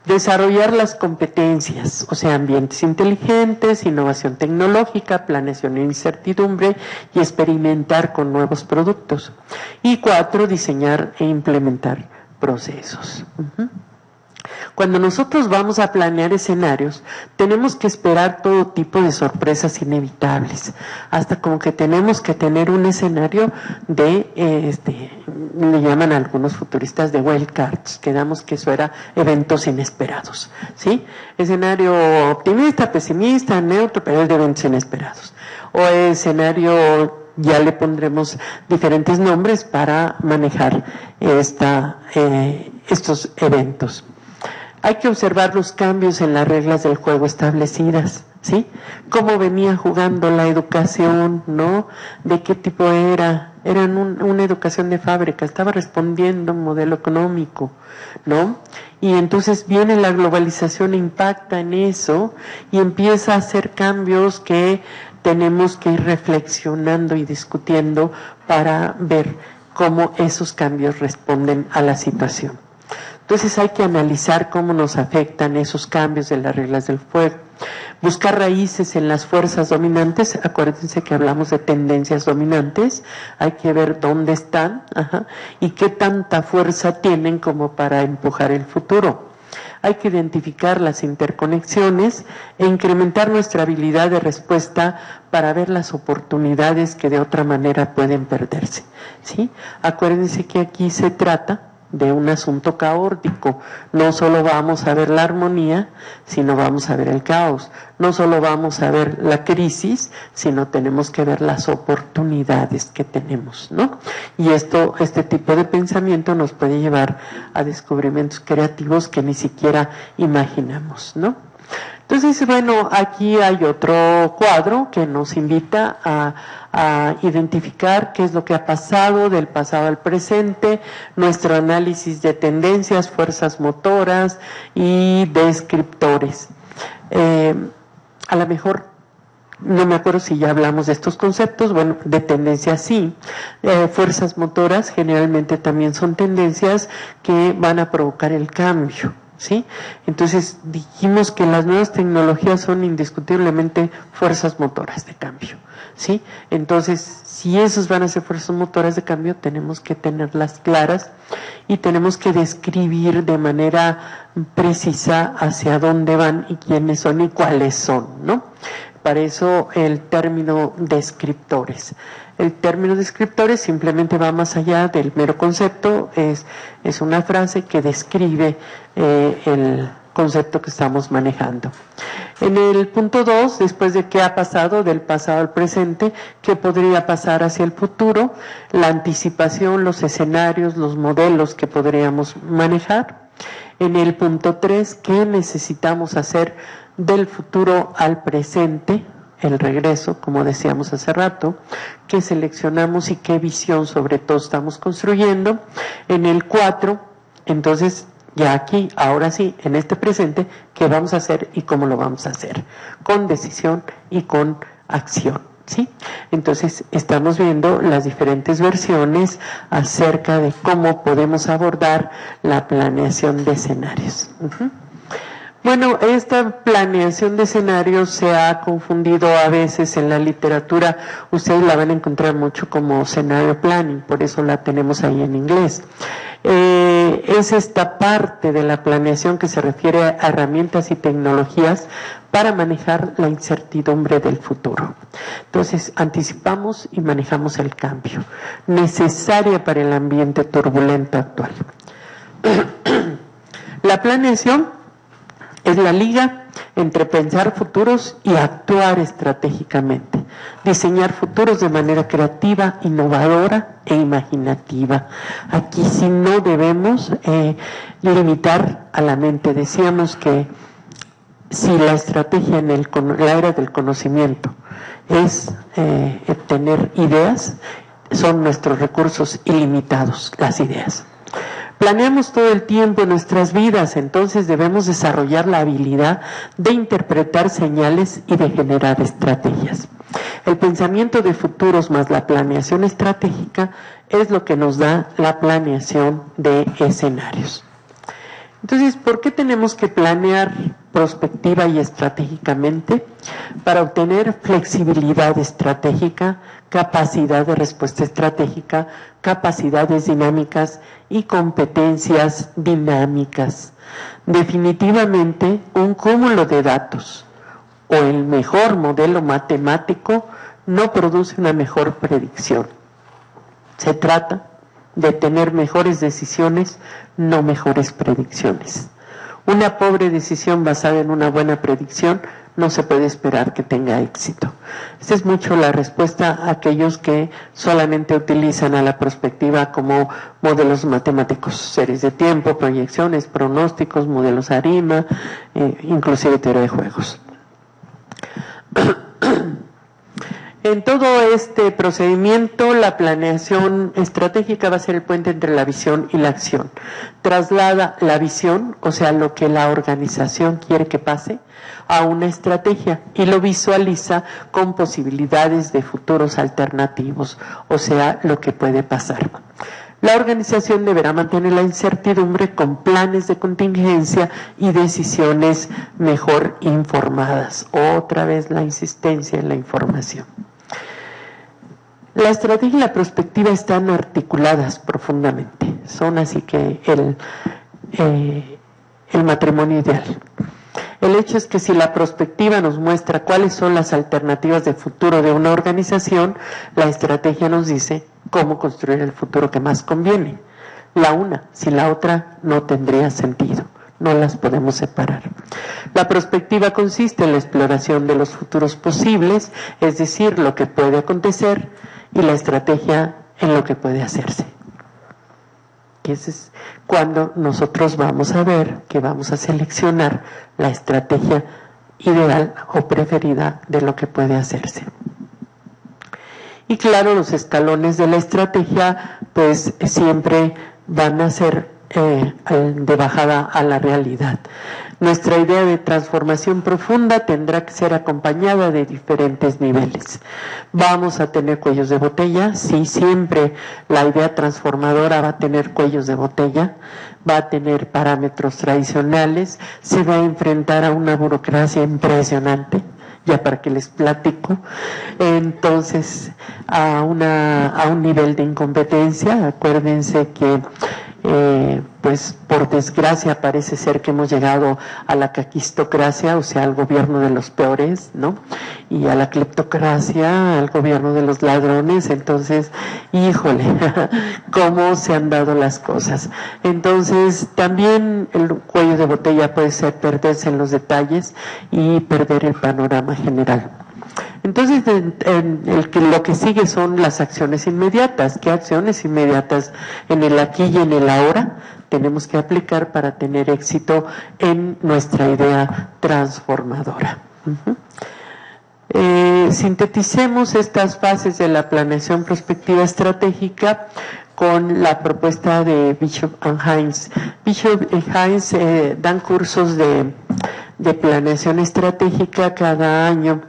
Desarrollar las competencias, o sea, ambientes inteligentes, innovación tecnológica, planeación e incertidumbre y experimentar con nuevos productos. Y 4, diseñar e implementar procesos. Cuando nosotros vamos a planear escenarios, tenemos que esperar todo tipo de sorpresas inevitables, hasta como que tenemos que tener un escenario de, le llaman a algunos futuristas de wildcards, que damos que eso era eventos inesperados, ¿sí? Escenario optimista, pesimista, neutro, pero es de eventos inesperados. O escenario, ya le pondremos diferentes nombres para manejar estos eventos. Hay que observar los cambios en las reglas del juego establecidas, ¿sí? Cómo venía jugando la educación, ¿no? De qué tipo era. Era una educación de fábrica, estaba respondiendo a un modelo económico, ¿no? Y entonces viene la globalización, impacta en eso y empieza a hacer cambios que tenemos que ir reflexionando y discutiendo para ver cómo esos cambios responden a la situación. Entonces hay que analizar cómo nos afectan esos cambios de las reglas del juego. Buscar raíces en las fuerzas dominantes. Acuérdense que hablamos de tendencias dominantes. Hay que ver dónde están y qué tanta fuerza tienen como para empujar el futuro. Hay que identificar las interconexiones e incrementar nuestra habilidad de respuesta para ver las oportunidades que de otra manera pueden perderse, ¿sí? Acuérdense que aquí se trata de un asunto caótico. No solo vamos a ver la armonía, sino vamos a ver el caos. No solo vamos a ver la crisis, sino tenemos que ver las oportunidades que tenemos, ¿no? Y este tipo de pensamiento nos puede llevar a descubrimientos creativos que ni siquiera imaginamos, ¿no? Entonces, bueno, aquí hay otro cuadro que nos invita a identificar qué es lo que ha pasado del pasado al presente, nuestro análisis de tendencias, fuerzas motoras y descriptores. A lo mejor, no me acuerdo si ya hablamos de estos conceptos, bueno, de tendencias sí, fuerzas motoras generalmente también son tendencias que van a provocar el cambio, ¿sí? Entonces dijimos que las nuevas tecnologías son indiscutiblemente fuerzas motoras de cambio, ¿sí? Entonces, si esas van a ser fuerzas motoras de cambio, tenemos que tenerlas claras y tenemos que describir de manera precisa hacia dónde van y quiénes son y cuáles son, ¿no? Para eso el término descriptores. El término descriptores simplemente va más allá del mero concepto, es una frase que describe el concepto que estamos manejando. En el punto 2, después de qué ha pasado del pasado al presente, qué podría pasar hacia el futuro, la anticipación, los escenarios, los modelos que podríamos manejar. En el punto 3, qué necesitamos hacer del futuro al presente, el regreso, como decíamos hace rato, qué seleccionamos y qué visión sobre todo estamos construyendo. En el 4, entonces, ya aquí, ahora sí, en este presente, qué vamos a hacer y cómo lo vamos a hacer, con decisión y con acción, ¿sí? Entonces, estamos viendo las diferentes versiones acerca de cómo podemos abordar la planeación de escenarios. Bueno, esta planeación de escenarios se ha confundido a veces en la literatura. Ustedes la van a encontrar mucho como scenario planning, por eso la tenemos ahí en inglés. Es esta parte de la planeación que se refiere a herramientas y tecnologías para manejar la incertidumbre del futuro. Entonces, anticipamos y manejamos el cambio, necesaria para el ambiente turbulento actual. La planeación Es la liga entre pensar futuros y actuar estratégicamente, diseñar futuros de manera creativa, innovadora e imaginativa. Aquí sí no debemos limitar a la mente. Decíamos que si la estrategia en la era del conocimiento es tener ideas, son nuestros recursos ilimitados, las ideas. Planeamos todo el tiempo nuestras vidas, entonces debemos desarrollar la habilidad de interpretar señales y de generar estrategias. El pensamiento de futuros más la planeación estratégica es lo que nos da la planeación de escenarios. Entonces, ¿por qué tenemos que planear prospectiva y estratégicamente? Para obtener flexibilidad estratégica, capacidad de respuesta estratégica, capacidades dinámicas y competencias dinámicas. Definitivamente, un cúmulo de datos o el mejor modelo matemático no produce una mejor predicción. Se trata de tener mejores decisiones, no mejores predicciones. Una pobre decisión basada en una buena predicción no se puede esperar que tenga éxito. Esta es mucho la respuesta a aquellos que solamente utilizan a la prospectiva como modelos matemáticos, series de tiempo, proyecciones, pronósticos, modelos ARIMA, inclusive teoría de juegos. En todo este procedimiento, la planeación estratégica va a ser el puente entre la visión y la acción. Traslada la visión, o sea, lo que la organización quiere que pase, a una estrategia y lo visualiza con posibilidades de futuros alternativos, o sea, lo que puede pasar. La organización deberá mantener la incertidumbre con planes de contingencia y decisiones mejor informadas. Otra vez la insistencia en la información. La estrategia y la prospectiva están articuladas profundamente. Son así que el matrimonio ideal. El hecho es que si la prospectiva nos muestra cuáles son las alternativas de futuro de una organización, la estrategia nos dice cómo construir el futuro que más conviene. La una, sin la otra, no tendría sentido. No las podemos separar. La prospectiva consiste en la exploración de los futuros posibles, es decir, lo que puede acontecer, y la estrategia en lo que puede hacerse. Y ese es cuando nosotros vamos a ver que vamos a seleccionar la estrategia ideal o preferida de lo que puede hacerse. Y claro, los escalones de la estrategia pues siempre van a ser de bajada a la realidad. Nuestra idea de transformación profunda tendrá que ser acompañada de diferentes niveles. Vamos a tener cuellos de botella, sí, siempre la idea transformadora va a tener cuellos de botella, va a tener parámetros tradicionales, se va a enfrentar a una burocracia impresionante, ya para que les platico, entonces a un nivel de incompetencia. Acuérdense que pues por desgracia parece ser que hemos llegado a la caquistocracia, o sea, al gobierno de los peores, ¿no? Y a la cleptocracia, al gobierno de los ladrones. Entonces, híjole, cómo se han dado las cosas. Entonces, también el cuello de botella puede ser perderse en los detalles y perder el panorama general. Entonces, lo que sigue son las acciones inmediatas. ¿Qué acciones inmediatas en el aquí y en el ahora tenemos que aplicar para tener éxito en nuestra idea transformadora? Sinteticemos estas fases de la planeación prospectiva estratégica con la propuesta de Bishop and Hines. Bishop y Hines dan cursos de planeación estratégica cada año.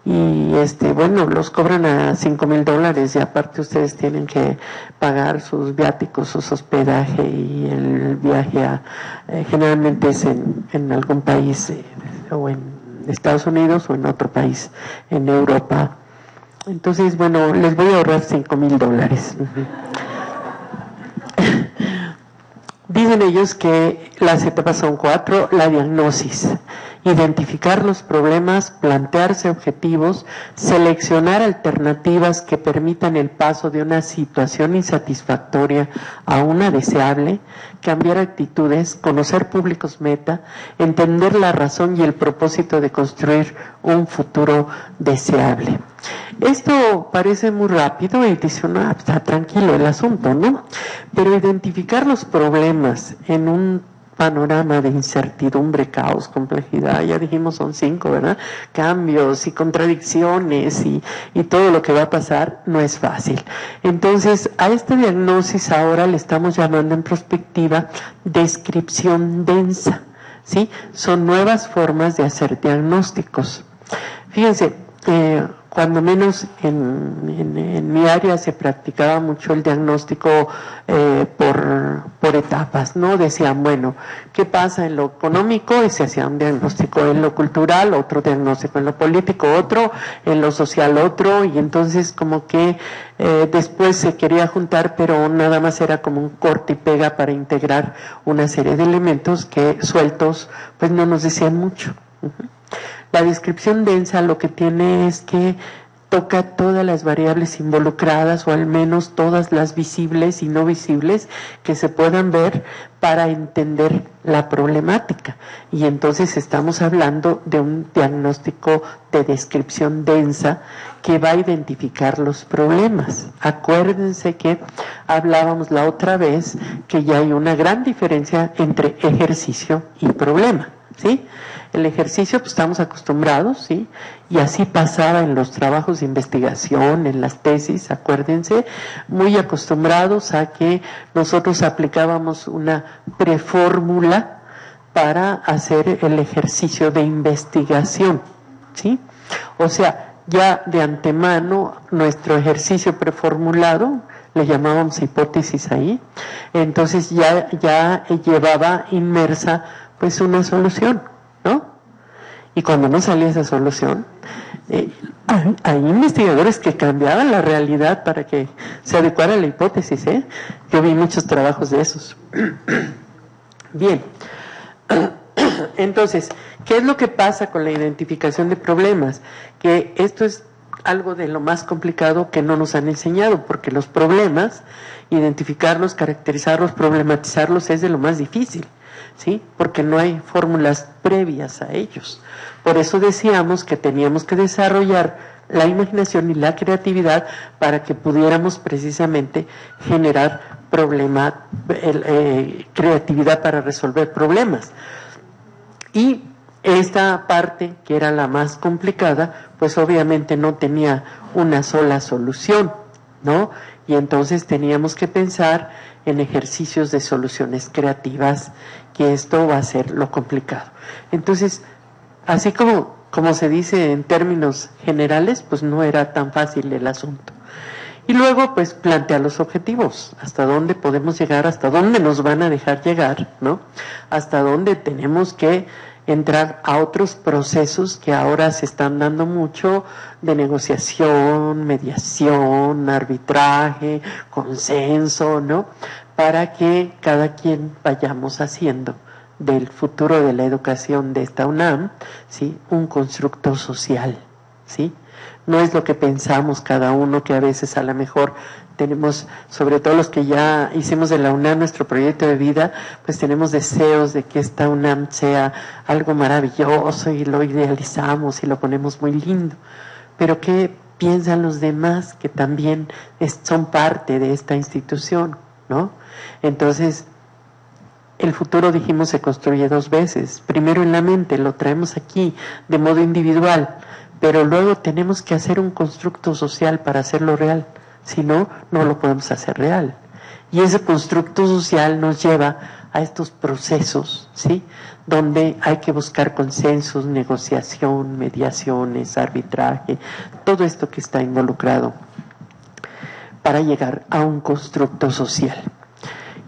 Y bueno, los cobran a $5,000 y aparte ustedes tienen que pagar sus viáticos, su hospedaje y el viaje generalmente es en algún país o en Estados Unidos o en otro país en Europa. Entonces, bueno, les voy a ahorrar $5,000. Dicen ellos que las etapas son 4, la diagnosis. identificar los problemas, plantearse objetivos, seleccionar alternativas que permitan el paso de una situación insatisfactoria a una deseable, cambiar actitudes, conocer públicos meta, entender la razón y el propósito de construir un futuro deseable. Esto parece muy rápido y dice, no, está tranquilo el asunto, ¿no? Pero identificar los problemas en un panorama de incertidumbre, caos, complejidad, ya dijimos son 5, ¿verdad? Cambios y contradicciones y todo lo que va a pasar no es fácil. Entonces, a este diagnóstico ahora le estamos llamando en perspectiva descripción densa, ¿sí? Son nuevas formas de hacer diagnósticos. Fíjense, cuando menos en mi área se practicaba mucho el diagnóstico por etapas, ¿no? Decían, bueno, ¿qué pasa en lo económico? Y se hacía un diagnóstico en lo cultural, otro diagnóstico en lo político, otro en lo social, otro, y entonces como que después se quería juntar, pero nada más era como un corte y pega para integrar una serie de elementos que sueltos pues no nos decían mucho. La descripción densa lo que tiene es que toca todas las variables involucradas, o al menos todas las visibles y no visibles que se puedan ver para entender la problemática. Y entonces estamos hablando de un diagnóstico de descripción densa que va a identificar los problemas. Acuérdense que hablábamos la otra vez que ya hay una gran diferencia entre ejercicio y problema, ¿sí? El ejercicio, pues estamos acostumbrados, ¿sí? Y así pasaba en los trabajos de investigación, en las tesis, acuérdense, muy acostumbrados a que nosotros aplicábamos una prefórmula para hacer el ejercicio de investigación, ¿sí? O sea, ya de antemano, nuestro ejercicio preformulado, le llamábamos hipótesis ahí, entonces ya llevaba inmersa, pues, una solución, ¿no? Y cuando no salía esa solución, hay investigadores que cambiaban la realidad para que se adecuara a la hipótesis, ¿eh? Yo vi muchos trabajos de esos. Bien. Entonces, ¿qué es lo que pasa con la identificación de problemas? Que esto es algo de lo más complicado que no nos han enseñado, porque los problemas, identificarlos, caracterizarlos, problematizarlos, es de lo más difícil, ¿sí? Porque no hay fórmulas previas a ellos. Por eso decíamos que teníamos que desarrollar la imaginación y la creatividad para que pudiéramos precisamente generar creatividad para resolver problemas. Y esta parte, que era la más complicada, pues obviamente no tenía una sola solución, ¿no? Y entonces teníamos que pensar en ejercicios de soluciones creativas, que esto va a ser lo complicado. Entonces, así como se dice en términos generales, pues no era tan fácil el asunto. Y luego, pues, plantear los objetivos, hasta dónde podemos llegar, hasta dónde nos van a dejar llegar, ¿no? Hasta dónde tenemos que entrar a otros procesos que ahora se están dando mucho, de negociación, mediación, arbitraje, consenso, ¿no? Para que cada quien vayamos haciendo del futuro de la educación de esta UNAM, ¿sí?, un constructo social, ¿sí? No es lo que pensamos cada uno, que a veces a lo mejor tenemos, sobre todo los que ya hicimos de la UNAM nuestro proyecto de vida, pues tenemos deseos de que esta UNAM sea algo maravilloso y lo idealizamos y lo ponemos muy lindo. Pero ¿qué piensan los demás que también son parte de esta institución, ¿no? Entonces, el futuro, dijimos, se construye 2 veces. Primero en la mente, lo traemos aquí de modo individual, pero luego tenemos que hacer un constructo social para hacerlo real. Si no, no lo podemos hacer real. Y ese constructo social nos lleva a estos procesos, ¿sí?, donde hay que buscar consensos, negociación, mediaciones, arbitraje, todo esto que está involucrado para llegar a un constructo social.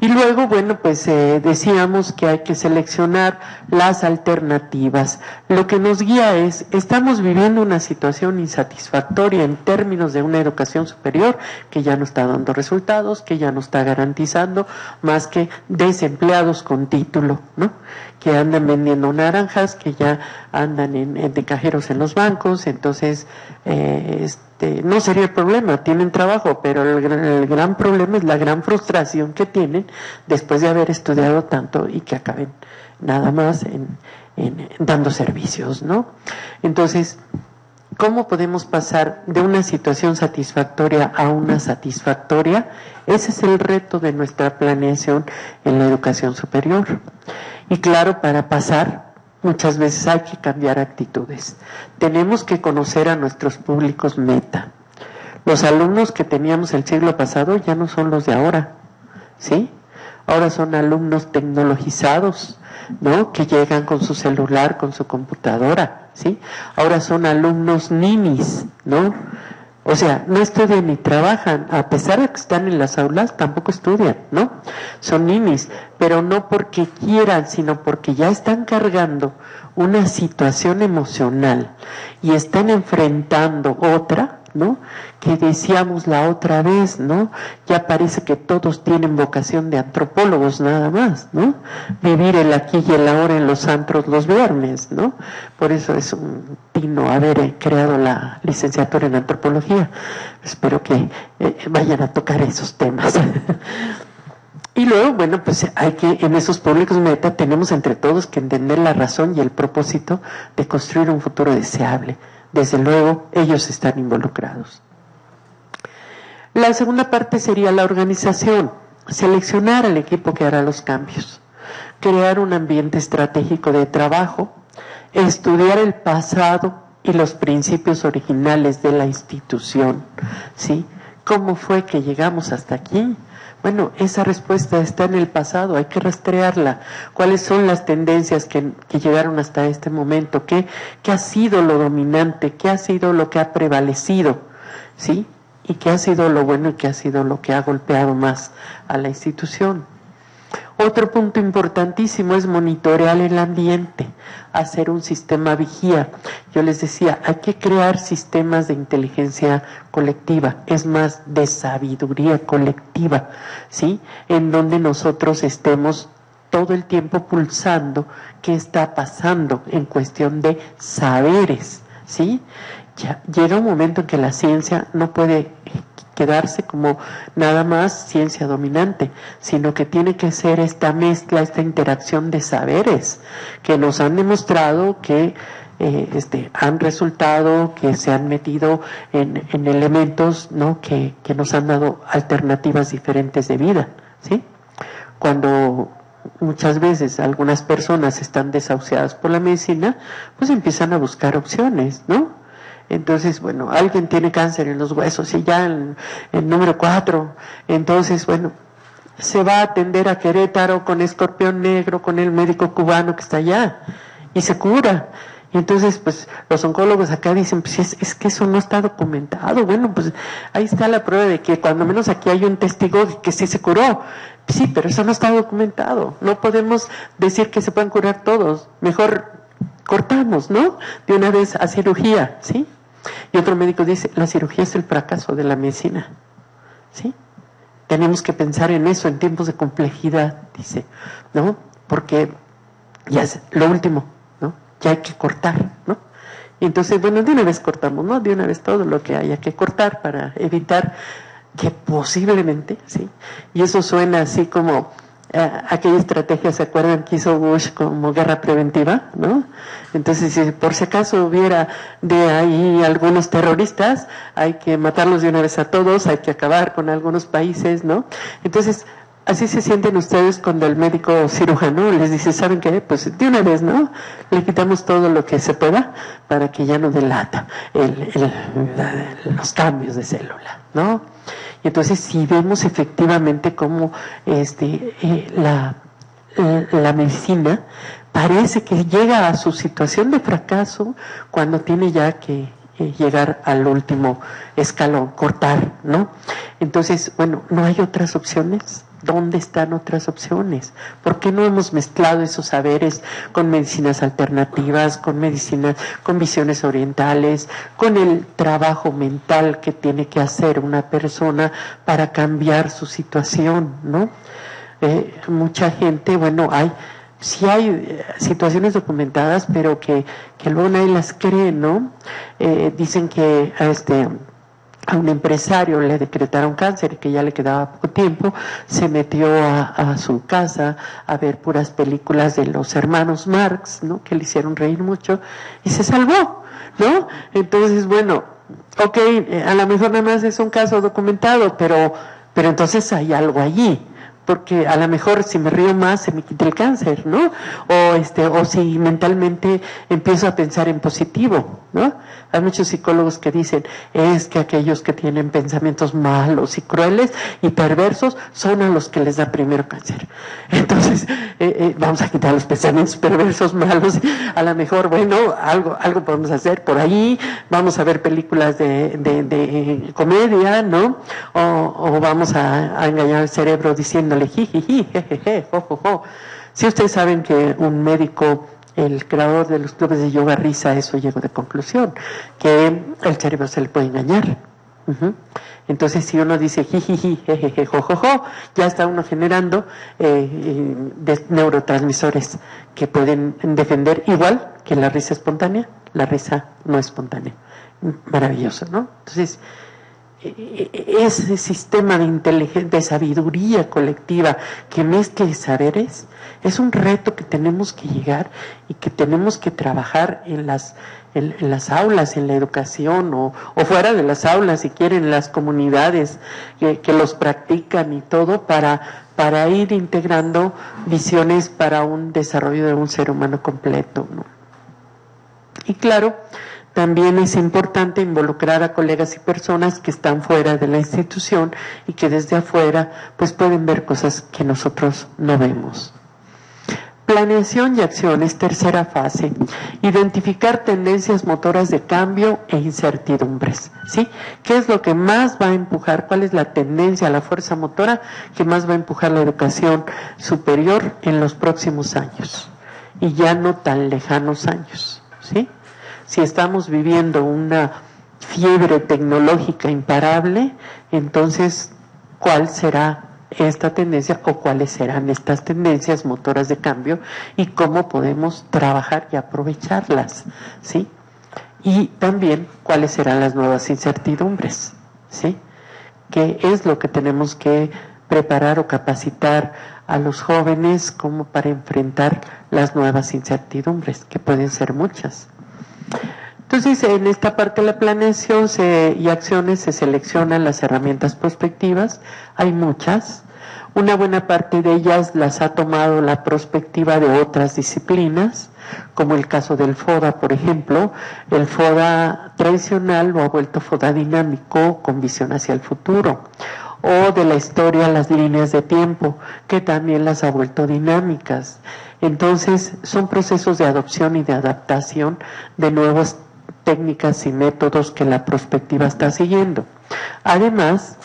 Y luego, bueno, pues decíamos que hay que seleccionar las alternativas. Lo que nos guía es, estamos viviendo una situación insatisfactoria en términos de una educación superior que ya no está dando resultados, que ya no está garantizando más que desempleados con título, ¿no? Que andan vendiendo naranjas, que ya andan de cajeros en los bancos, entonces no sería el problema, tienen trabajo, pero el gran problema es la gran frustración que tienen después de haber estudiado tanto y que acaben nada más dando servicios, ¿no? Entonces, ¿cómo podemos pasar de una situación satisfactoria a una satisfactoria? Ese es el reto de nuestra planeación en la educación superior. Y claro, para pasar, muchas veces hay que cambiar actitudes. Tenemos que conocer a nuestros públicos meta. Los alumnos que teníamos el siglo pasado ya no son los de ahora, ¿sí? Ahora son alumnos tecnologizados, ¿no? Que llegan con su celular, con su computadora, ¿sí? Ahora son alumnos ninis, ¿no? O sea, no estudian ni trabajan, a pesar de que están en las aulas, tampoco estudian, ¿no? Son ninis, pero no porque quieran, sino porque ya están cargando una situación emocional y están enfrentando otra, ¿no? Que decíamos la otra vez, ¿no? Ya parece que todos tienen vocación de antropólogos nada más, ¿no? Vivir el aquí y el ahora en los antros los viernes, ¿no? Por eso es un tino haber creado la licenciatura en antropología. Espero que vayan a tocar esos temas. Y luego, bueno, pues hay que, en esos públicos meta, tenemos entre todos que entender la razón y el propósito de construir un futuro deseable. Desde luego, ellos están involucrados. La segunda parte sería la organización, seleccionar al equipo que hará los cambios, crear un ambiente estratégico de trabajo, estudiar el pasado y los principios originales de la institución, ¿sí? ¿Cómo fue que llegamos hasta aquí? Bueno, esa respuesta está en el pasado, hay que rastrearla. ¿Cuáles son las tendencias que llegaron hasta este momento? ¿Qué ha sido lo dominante? ¿Qué ha sido lo que ha prevalecido? ¿Sí? ¿Y qué ha sido lo bueno y qué ha sido lo que ha golpeado más a la institución? Otro punto importantísimo es monitorear el ambiente, hacer un sistema vigía. Yo les decía, hay que crear sistemas de inteligencia colectiva, es más, de sabiduría colectiva, ¿sí? En donde nosotros estemos todo el tiempo pulsando qué está pasando en cuestión de saberes, ¿sí? Ya llega un momento en que la ciencia no puede quedarse como nada más ciencia dominante, sino que tiene que ser esta mezcla, esta interacción de saberes que nos han demostrado que han resultado, que se han metido en elementos, ¿no? que nos han dado alternativas diferentes de vida, ¿sí? Cuando muchas veces algunas personas están desahuciadas por la medicina, pues empiezan a buscar opciones, ¿no? Entonces, bueno, alguien tiene cáncer en los huesos y ya el número 4, entonces, bueno, se va a atender a Querétaro con Escorpión Negro, con el médico cubano que está allá, y se cura. Y entonces, pues, los oncólogos acá dicen, pues es que eso no está documentado. Bueno, pues ahí está la prueba de que cuando menos aquí hay un testigo de que sí se curó. Sí, pero eso no está documentado. No podemos decir que se puedan curar todos. Mejor cortamos, ¿no? De una vez a cirugía, ¿sí? Y otro médico dice, la cirugía es el fracaso de la medicina, ¿sí? Tenemos que pensar en eso en tiempos de complejidad, dice, ¿no? Porque ya es lo último, ¿no? Ya hay que cortar, ¿no? Y entonces, bueno, de una vez cortamos, ¿no? De una vez todo lo que haya que cortar para evitar que posiblemente, ¿sí? Y eso suena así como aquella estrategia, ¿se acuerdan que hizo Bush como guerra preventiva, ¿no? Entonces, si por si acaso hubiera de ahí algunos terroristas, hay que matarlos de una vez a todos, hay que acabar con algunos países, ¿no? Entonces, así se sienten ustedes cuando el médico cirujano les dice, ¿saben qué? Pues de una vez, ¿no? Le quitamos todo lo que se pueda para que ya no delata los cambios de célula, ¿no? Y entonces si vemos efectivamente cómo la medicina parece que llega a su situación de fracaso cuando tiene ya que llegar al último escalón, cortar, ¿no? Entonces, bueno, ¿no hay otras opciones? ¿Dónde están otras opciones? ¿Por qué no hemos mezclado esos saberes con medicinas alternativas, con visiones orientales, con el trabajo mental que tiene que hacer una persona para cambiar su situación, ¿no? Mucha gente, bueno, sí hay situaciones documentadas, pero que luego nadie las cree, ¿no? Dicen que a un empresario le decretaron cáncer y que ya le quedaba poco tiempo, se metió a su casa a ver puras películas de los hermanos Marx, ¿no? Que le hicieron reír mucho y se salvó, ¿no? Entonces, bueno, ok, a lo mejor nada más es un caso documentado, pero entonces hay algo allí. Porque a lo mejor si me río más se me quita el cáncer, ¿no? O si mentalmente empiezo a pensar en positivo, ¿no? Hay muchos psicólogos que dicen, es que aquellos que tienen pensamientos malos y crueles y perversos son a los que les da primero cáncer. Entonces, vamos a quitar los pensamientos perversos, malos. A lo mejor, bueno, algo podemos hacer por ahí. Vamos a ver películas de comedia, ¿no? O vamos a engañar al cerebro diciéndole jijiji, jejeje, jojojo. Si ustedes saben que un médico, el creador de los clubes de yoga risa, eso llegó de conclusión, que el cerebro se le puede engañar. Entonces, si uno dice jijiji, jejeje, jojojo, ya está uno generando neurotransmisores que pueden defender, igual que la risa espontánea, la risa no espontánea. Maravilloso, ¿no? Entonces, ese sistema de inteligencia, de sabiduría colectiva que mezcle saberes, es un reto que tenemos que llegar y que tenemos que trabajar en las aulas, en la educación o fuera de las aulas, si quieren, en las comunidades que los practican y todo, para ir integrando visiones para un desarrollo de un ser humano completo, ¿no? Y claro, también es importante involucrar a colegas y personas que están fuera de la institución y que desde afuera pues pueden ver cosas que nosotros no vemos. Planeación y acciones, tercera fase. Identificar tendencias motoras de cambio e incertidumbres, ¿sí? ¿Qué es lo que más va a empujar? ¿Cuál es la tendencia, la fuerza motora que más va a empujar la educación superior en los próximos años? Y ya no tan lejanos años, ¿sí? Si estamos viviendo una fiebre tecnológica imparable, entonces, ¿cuál será esta tendencia o cuáles serán estas tendencias motoras de cambio y cómo podemos trabajar y aprovecharlas, ¿sí? Y también, ¿cuáles serán las nuevas incertidumbres, ¿sí? ¿Qué es lo que tenemos que preparar o capacitar a los jóvenes como para enfrentar las nuevas incertidumbres, que pueden ser muchas? Entonces, en esta parte de la planeación y acciones se seleccionan las herramientas prospectivas. Hay muchas. Una buena parte de ellas las ha tomado la prospectiva de otras disciplinas, como el caso del FODA, por ejemplo. El FODA tradicional lo ha vuelto FODA dinámico con visión hacia el futuro. O de la historia, las líneas de tiempo, que también las ha vuelto dinámicas. Entonces, son procesos de adopción y de adaptación de nuevas técnicas y métodos que la prospectiva está siguiendo. Además,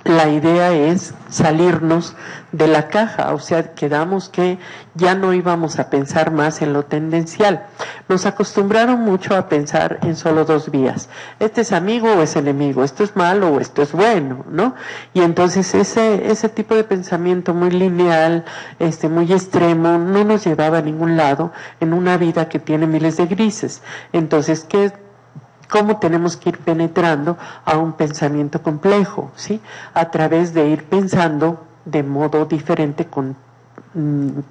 la idea es salirnos de la caja, o sea, quedamos que ya no íbamos a pensar más en lo tendencial. Nos acostumbraron mucho a pensar en solo dos vías. Este es amigo o es enemigo, esto es malo o esto es bueno, ¿no? Y entonces ese tipo de pensamiento muy lineal, muy extremo, no nos llevaba a ningún lado en una vida que tiene miles de grises. Entonces, ¿cómo tenemos que ir penetrando a un pensamiento complejo, ¿sí? A través de ir pensando de modo diferente con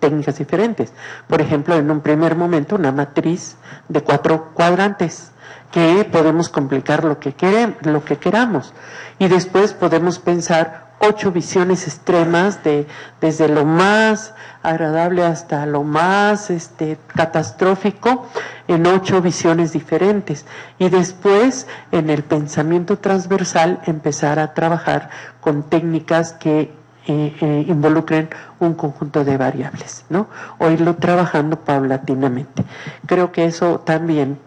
técnicas diferentes. Por ejemplo, en un primer momento, una matriz de 4 cuadrantes, que podemos complicar lo que queramos. Y después podemos pensar 8 visiones extremas desde lo más agradable hasta lo más catastrófico, en 8 visiones diferentes. Y después, en el pensamiento transversal, empezar a trabajar con técnicas que involucren un conjunto de variables, ¿no? O irlo trabajando paulatinamente. Creo que eso también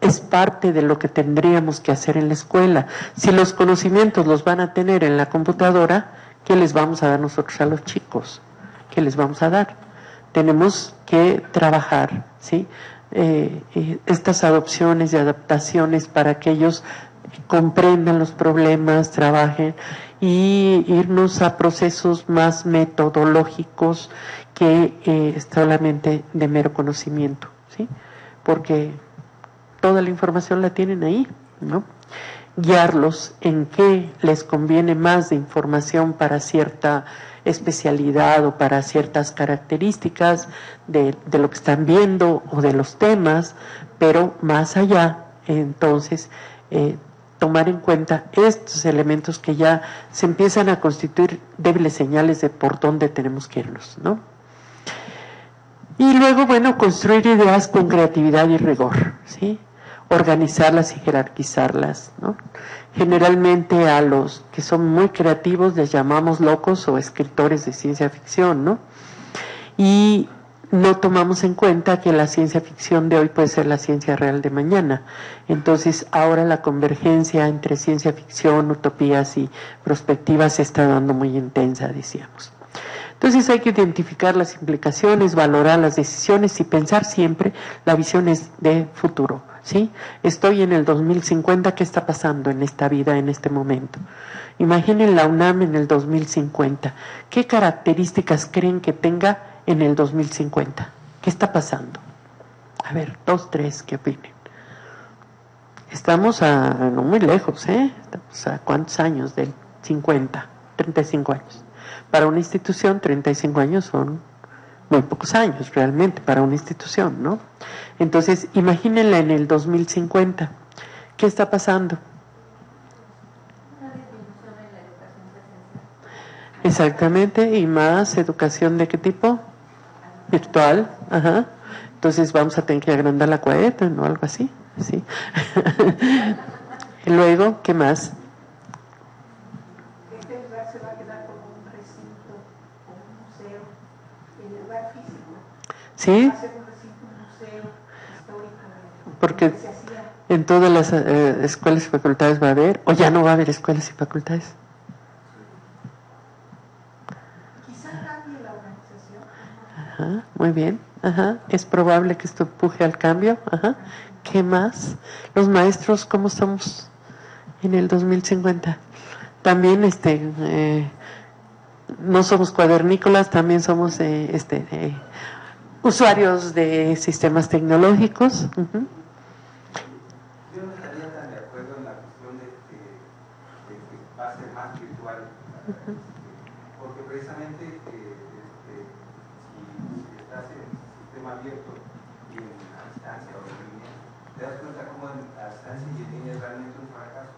es parte de lo que tendríamos que hacer en la escuela. Si los conocimientos los van a tener en la computadora, ¿Qué les vamos a dar nosotros a los chicos? ¿Qué les vamos a dar? Tenemos que trabajar, ¿sí? Estas adopciones y adaptaciones para que ellos comprendan los problemas, trabajen y irnos a procesos más metodológicos que solamente de mero conocimiento, ¿sí? Porque toda la información la tienen ahí, ¿no? Guiarlos en qué les conviene más de información para cierta especialidad o para ciertas características de lo que están viendo o de los temas, pero más allá, entonces, tomar en cuenta estos elementos que ya se empiezan a constituir débiles señales de por dónde tenemos que irnos, ¿no? Y luego, bueno, construir ideas con creatividad y rigor, ¿sí? Organizarlas y jerarquizarlas, ¿no? Generalmente a los que son muy creativos les llamamos locos o escritores de ciencia ficción, ¿no? Y no tomamos en cuenta que la ciencia ficción de hoy puede ser la ciencia real de mañana. Entonces, ahora la convergencia entre ciencia ficción, utopías y perspectivas se está dando muy intensa, decíamos. Entonces hay que identificar las implicaciones, valorar las decisiones y pensar siempre, la visión es de futuro, ¿sí? Estoy en el 2050, ¿qué está pasando en esta vida, en este momento? Imaginen la UNAM en el 2050. ¿Qué características creen que tenga en el 2050? ¿Qué está pasando? A ver, 2, 3, ¿qué opinen? Estamos no muy lejos, ¿eh? Estamos a ¿cuántos años del 50? 35 años. Para una institución, 35 años son muy pocos años realmente para una institución, ¿no? Entonces, imagínenla en el 2050. ¿Qué está pasando? Una disminución en la educación presencial. Exactamente, y más educación ¿de qué tipo? Virtual, ajá. Entonces vamos a tener que agrandar la cuadreta, ¿no? Algo así, sí. Y luego, ¿qué más? Este lugar se va a quedar como un recinto, como un museo, el lugar físico. Sí, Va a ser un recinto, un museo histórico. porque Se hacía. en todas las escuelas y facultades va a haber, o ya no va a haber escuelas y facultades. Quizá cambie la organización. Ajá, muy bien, ajá. Es probable que esto empuje al cambio, ajá. ¿Qué más? Los maestros, ¿cómo estamos en el 2050? También, no somos cuadernícolas, también somos, usuarios de sistemas tecnológicos. Uh-huh. Yo no estaría tan de acuerdo en la cuestión de que va a ser más virtual, porque precisamente si estás en sistema abierto y en la distancia o en línea, te das cuenta cómo en la distancia y en línea es realmente un fracaso.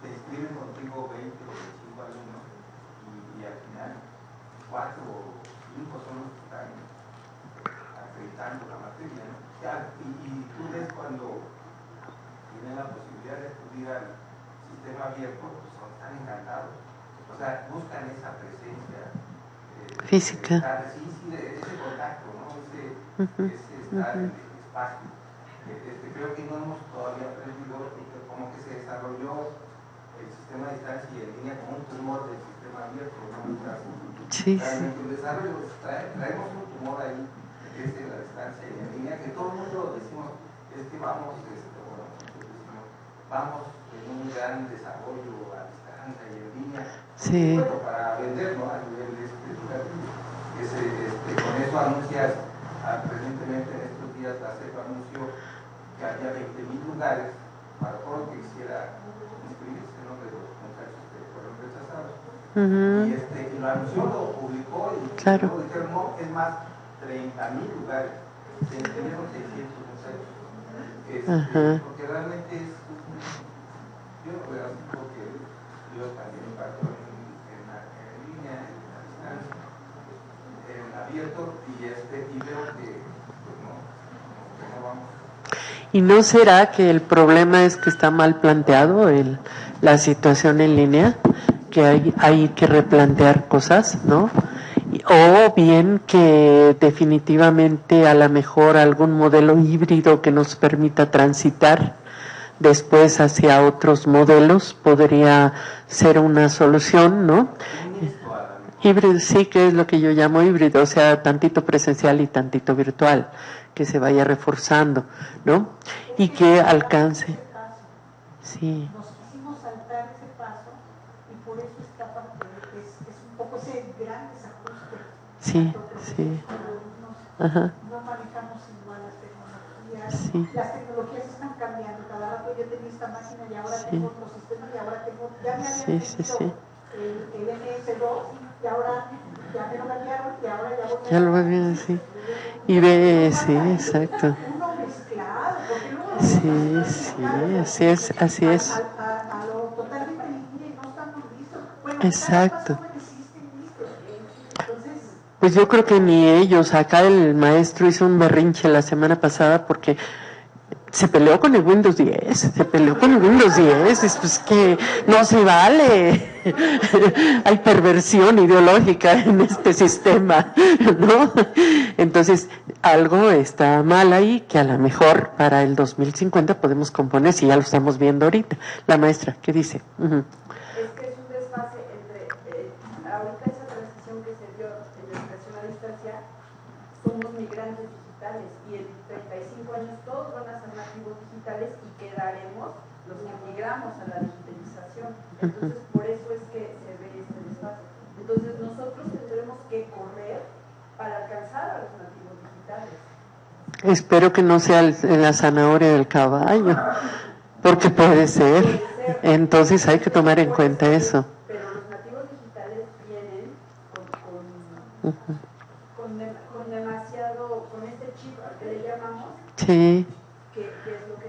Te inscriben contigo 20 o 25 alumnos y al final 4 o 5 son los que están acreditando la materia, ¿no? Y tú ves cuando tienen la posibilidad de acudir al sistema abierto, pues están encantados. O sea, buscan esa presencia física. Ese contacto, ¿no? Ese estar en el espacio. Creo que no hemos todavía aprendido cómo que se desarrolló el sistema de distancia y en línea como un tumor del sistema abierto, ¿no? Sí, realmente el desarrollo, traemos un tumor ahí, que es de la distancia y en línea, que todo el mundo decimos, vamos, vamos en un gran desarrollo a distancia y en línea. Sí. Bueno, para vender, ¿no? A nivel educativo. Con eso anuncias, recientemente en estos días la CEP anunció que había 20,000 lugares para todo el que quisiera inscribirse, ¿no? De los muchachos que fueron rechazados. Uh-huh. Y lo anunció, lo publicó y claro. luego dijeron, no, es más, 30,000 lugares. Se inscribieron 600 muchachos. Porque realmente es, yo lo veo así porque yo también imparto en línea, en la distancia, en abierto, y veo que pues no vamos. ¿Y no será que el problema es que está mal planteado la situación en línea? Que hay que replantear cosas, ¿no? O bien que definitivamente a lo mejor algún modelo híbrido que nos permita transitar después hacia otros modelos podría ser una solución, ¿no? Un mixto, Híbrido, sí, que es lo que yo llamo híbrido, o sea, tantito presencial y tantito virtual, que se vaya reforzando, ¿no? Y que alcance. Sí. Nos quisimos saltar ese paso y por eso está es un poco ese gran desajuste. Sí, sí. Ajá. No manejamos igual las tecnologías. Sí. Las tecnologías están cambiando. Cada rato yo tenía esta máquina y ahora Sí. tengo otro sistema y ahora tengo, ya me habían Sí, sí, pedido sí. el MS2 y ahora ya me lo cambiaron y ahora ya voy a... Ya lo va bien, sí. Y ve, sí, exacto. Uno mezclado, porque luego Sí, sí, así es, así es. a lo totalmente libre y no estamos listos. Bueno, Exacto. cada paso existen listos. Entonces, Pues yo creo que ni ellos. Acá el maestro hizo un berrinche la semana pasada porque se peleó con el Windows 10, se peleó con el Windows 10, es pues que no se vale. Hay perversión ideológica en este sistema, ¿no? Entonces, algo está mal ahí que a lo mejor para el 2050 podemos componer, si ya lo estamos viendo ahorita. La maestra, ¿qué dice? Uh-huh. Es que es un desfase entre, ahorita esa transición que se dio en la educación a distancia, somos migrantes digitales y en 35 años todos van a ser nativos digitales y quedaremos los que migramos a la digitalización. Entonces, por eso es que se ve este desfase. Entonces, nosotros tendremos que correr para alcanzar a los nativos digitales. Espero que no sea la zanahoria del caballo, porque puede ser. Entonces hay que tomar en cuenta eso. Pero los nativos digitales vienen con demasiado, con este chip al que le llamamos, Sí. que es lo que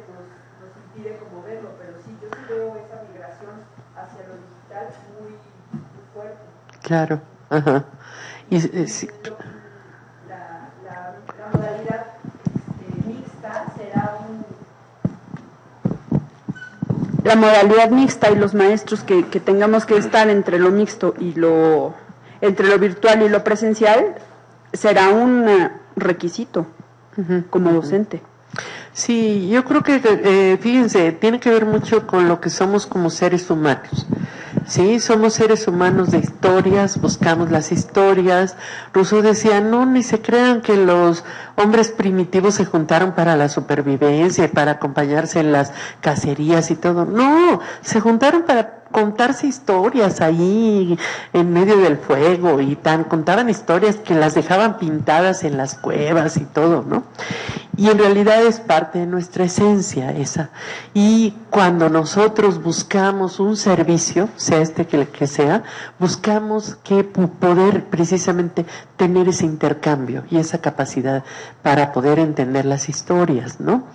nos impide como verlo, pero sí, yo sí veo esa migración hacia lo digital muy fuerte. Claro, ajá. Y, sí. La modalidad mixta será La modalidad mixta y los maestros que tengamos que estar entre lo mixto y entre lo virtual y lo presencial será un requisito como docente. Sí, yo creo que, fíjense, tiene que ver mucho con lo que somos como seres humanos. Sí, somos seres humanos de historias, buscamos las historias. Rousseau decía, no, ni se crean que los hombres primitivos se juntaron para la supervivencia, para acompañarse en las cacerías y todo. No, se juntaron para contarse historias ahí en medio del fuego y contaban historias que las dejaban pintadas en las cuevas y todo, ¿no? Y en realidad es parte de nuestra esencia esa. Y cuando nosotros buscamos un servicio, sea este que sea, buscamos que poder precisamente tener ese intercambio y esa capacidad para poder entender las historias, ¿no?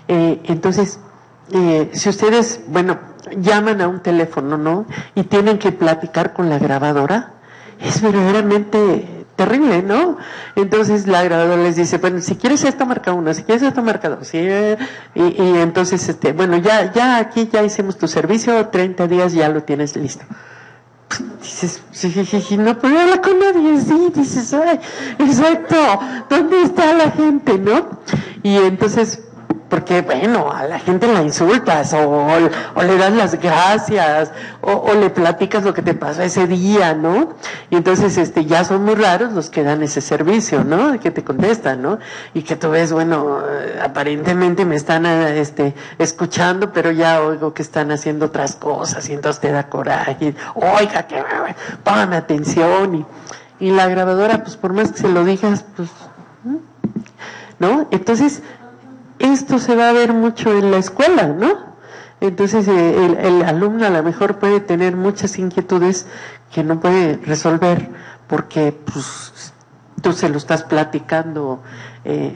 Entonces, si ustedes, llaman a un teléfono, ¿no? Y tienen que platicar con la grabadora, es verdaderamente terrible, ¿no? Entonces la grabadora les dice, bueno, si quieres esto marca 1, si quieres esto marca 2, y entonces, ya aquí ya hicimos tu servicio, 30 días ya lo tienes listo. Dices, sí, no puedo hablar con nadie, sí, dices, ay, exacto, ¿dónde está la gente, no? Y entonces, porque a la gente la insultas o le das las gracias o le platicas lo que te pasó ese día, ¿no? Y entonces ya son muy raros los que dan ese servicio, ¿no? Que te contestan, ¿no? Y que tú ves, aparentemente me están escuchando, pero ya oigo que están haciendo otras cosas y entonces te da coraje. Oiga, que póngame atención y la grabadora, pues por más que se lo digas, pues, ¿no? Entonces, esto se va a ver mucho en la escuela, ¿no? Entonces el alumno a lo mejor puede tener muchas inquietudes que no puede resolver porque pues tú se lo estás platicando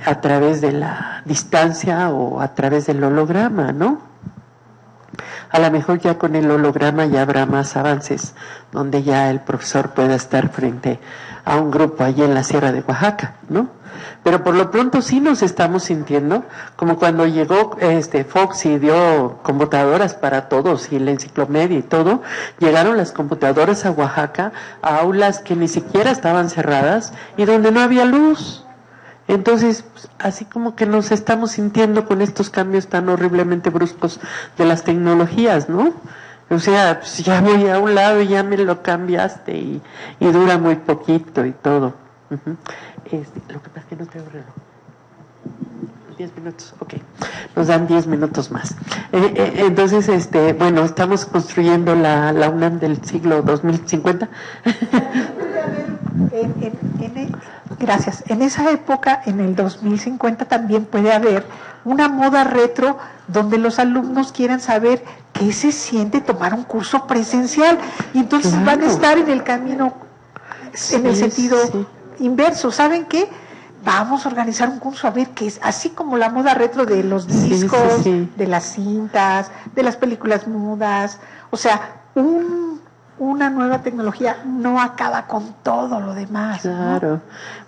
a través de la distancia o a través del holograma, ¿no? A lo mejor ya con el holograma ya habrá más avances donde ya el profesor pueda estar frente a un grupo allí en la Sierra de Oaxaca, ¿no? Pero por lo pronto sí nos estamos sintiendo como cuando llegó Fox y dio computadoras para todos y la enciclomedia y todo, llegaron las computadoras a Oaxaca, a aulas que ni siquiera estaban cerradas y donde no había luz. Entonces, pues, así como que nos estamos sintiendo con estos cambios tan horriblemente bruscos de las tecnologías, ¿no? O sea, pues ya voy a un lado y ya me lo cambiaste y dura muy poquito y todo. Uh-huh. Lo que pasa es que no traigo reloj. 10 minutos, ok. Nos dan 10 minutos más. Entonces, bueno, estamos construyendo la UNAM del siglo 2050. Gracias. En esa época, en el 2050, también puede haber una moda retro donde los alumnos quieran saber qué se siente tomar un curso presencial. Y entonces van a estar en el camino, en el sentido inverso. ¿Saben qué? Vamos a organizar un curso a ver qué es, así como la moda retro de los discos, de las cintas, de las películas mudas, o sea, una nueva tecnología no acaba con todo lo demás. Claro, ¿no?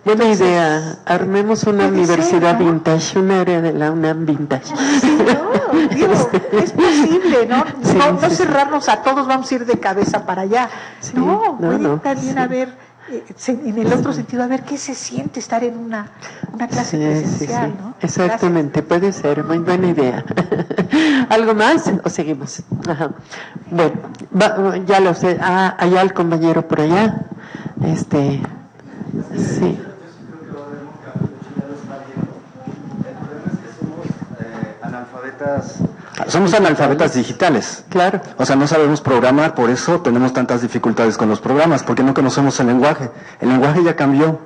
buena Entonces, idea, armemos una universidad vintage, una área de la UNAM vintage. Sí, no, digo, es posible, ¿no? No cerrarnos a todos, vamos a ir de cabeza para allá. Pueden también haber... en el otro sentido, a ver qué se siente estar en una clase presencial, ¿no? Exactamente, puede ser, muy buena idea. ¿Algo más o seguimos? Ajá. Bueno, ya lo sé, allá el compañero por allá, sí. Somos analfabetas digitales. Claro. O sea, no sabemos programar, por eso tenemos tantas dificultades con los programas, porque no conocemos el lenguaje. El lenguaje ya cambió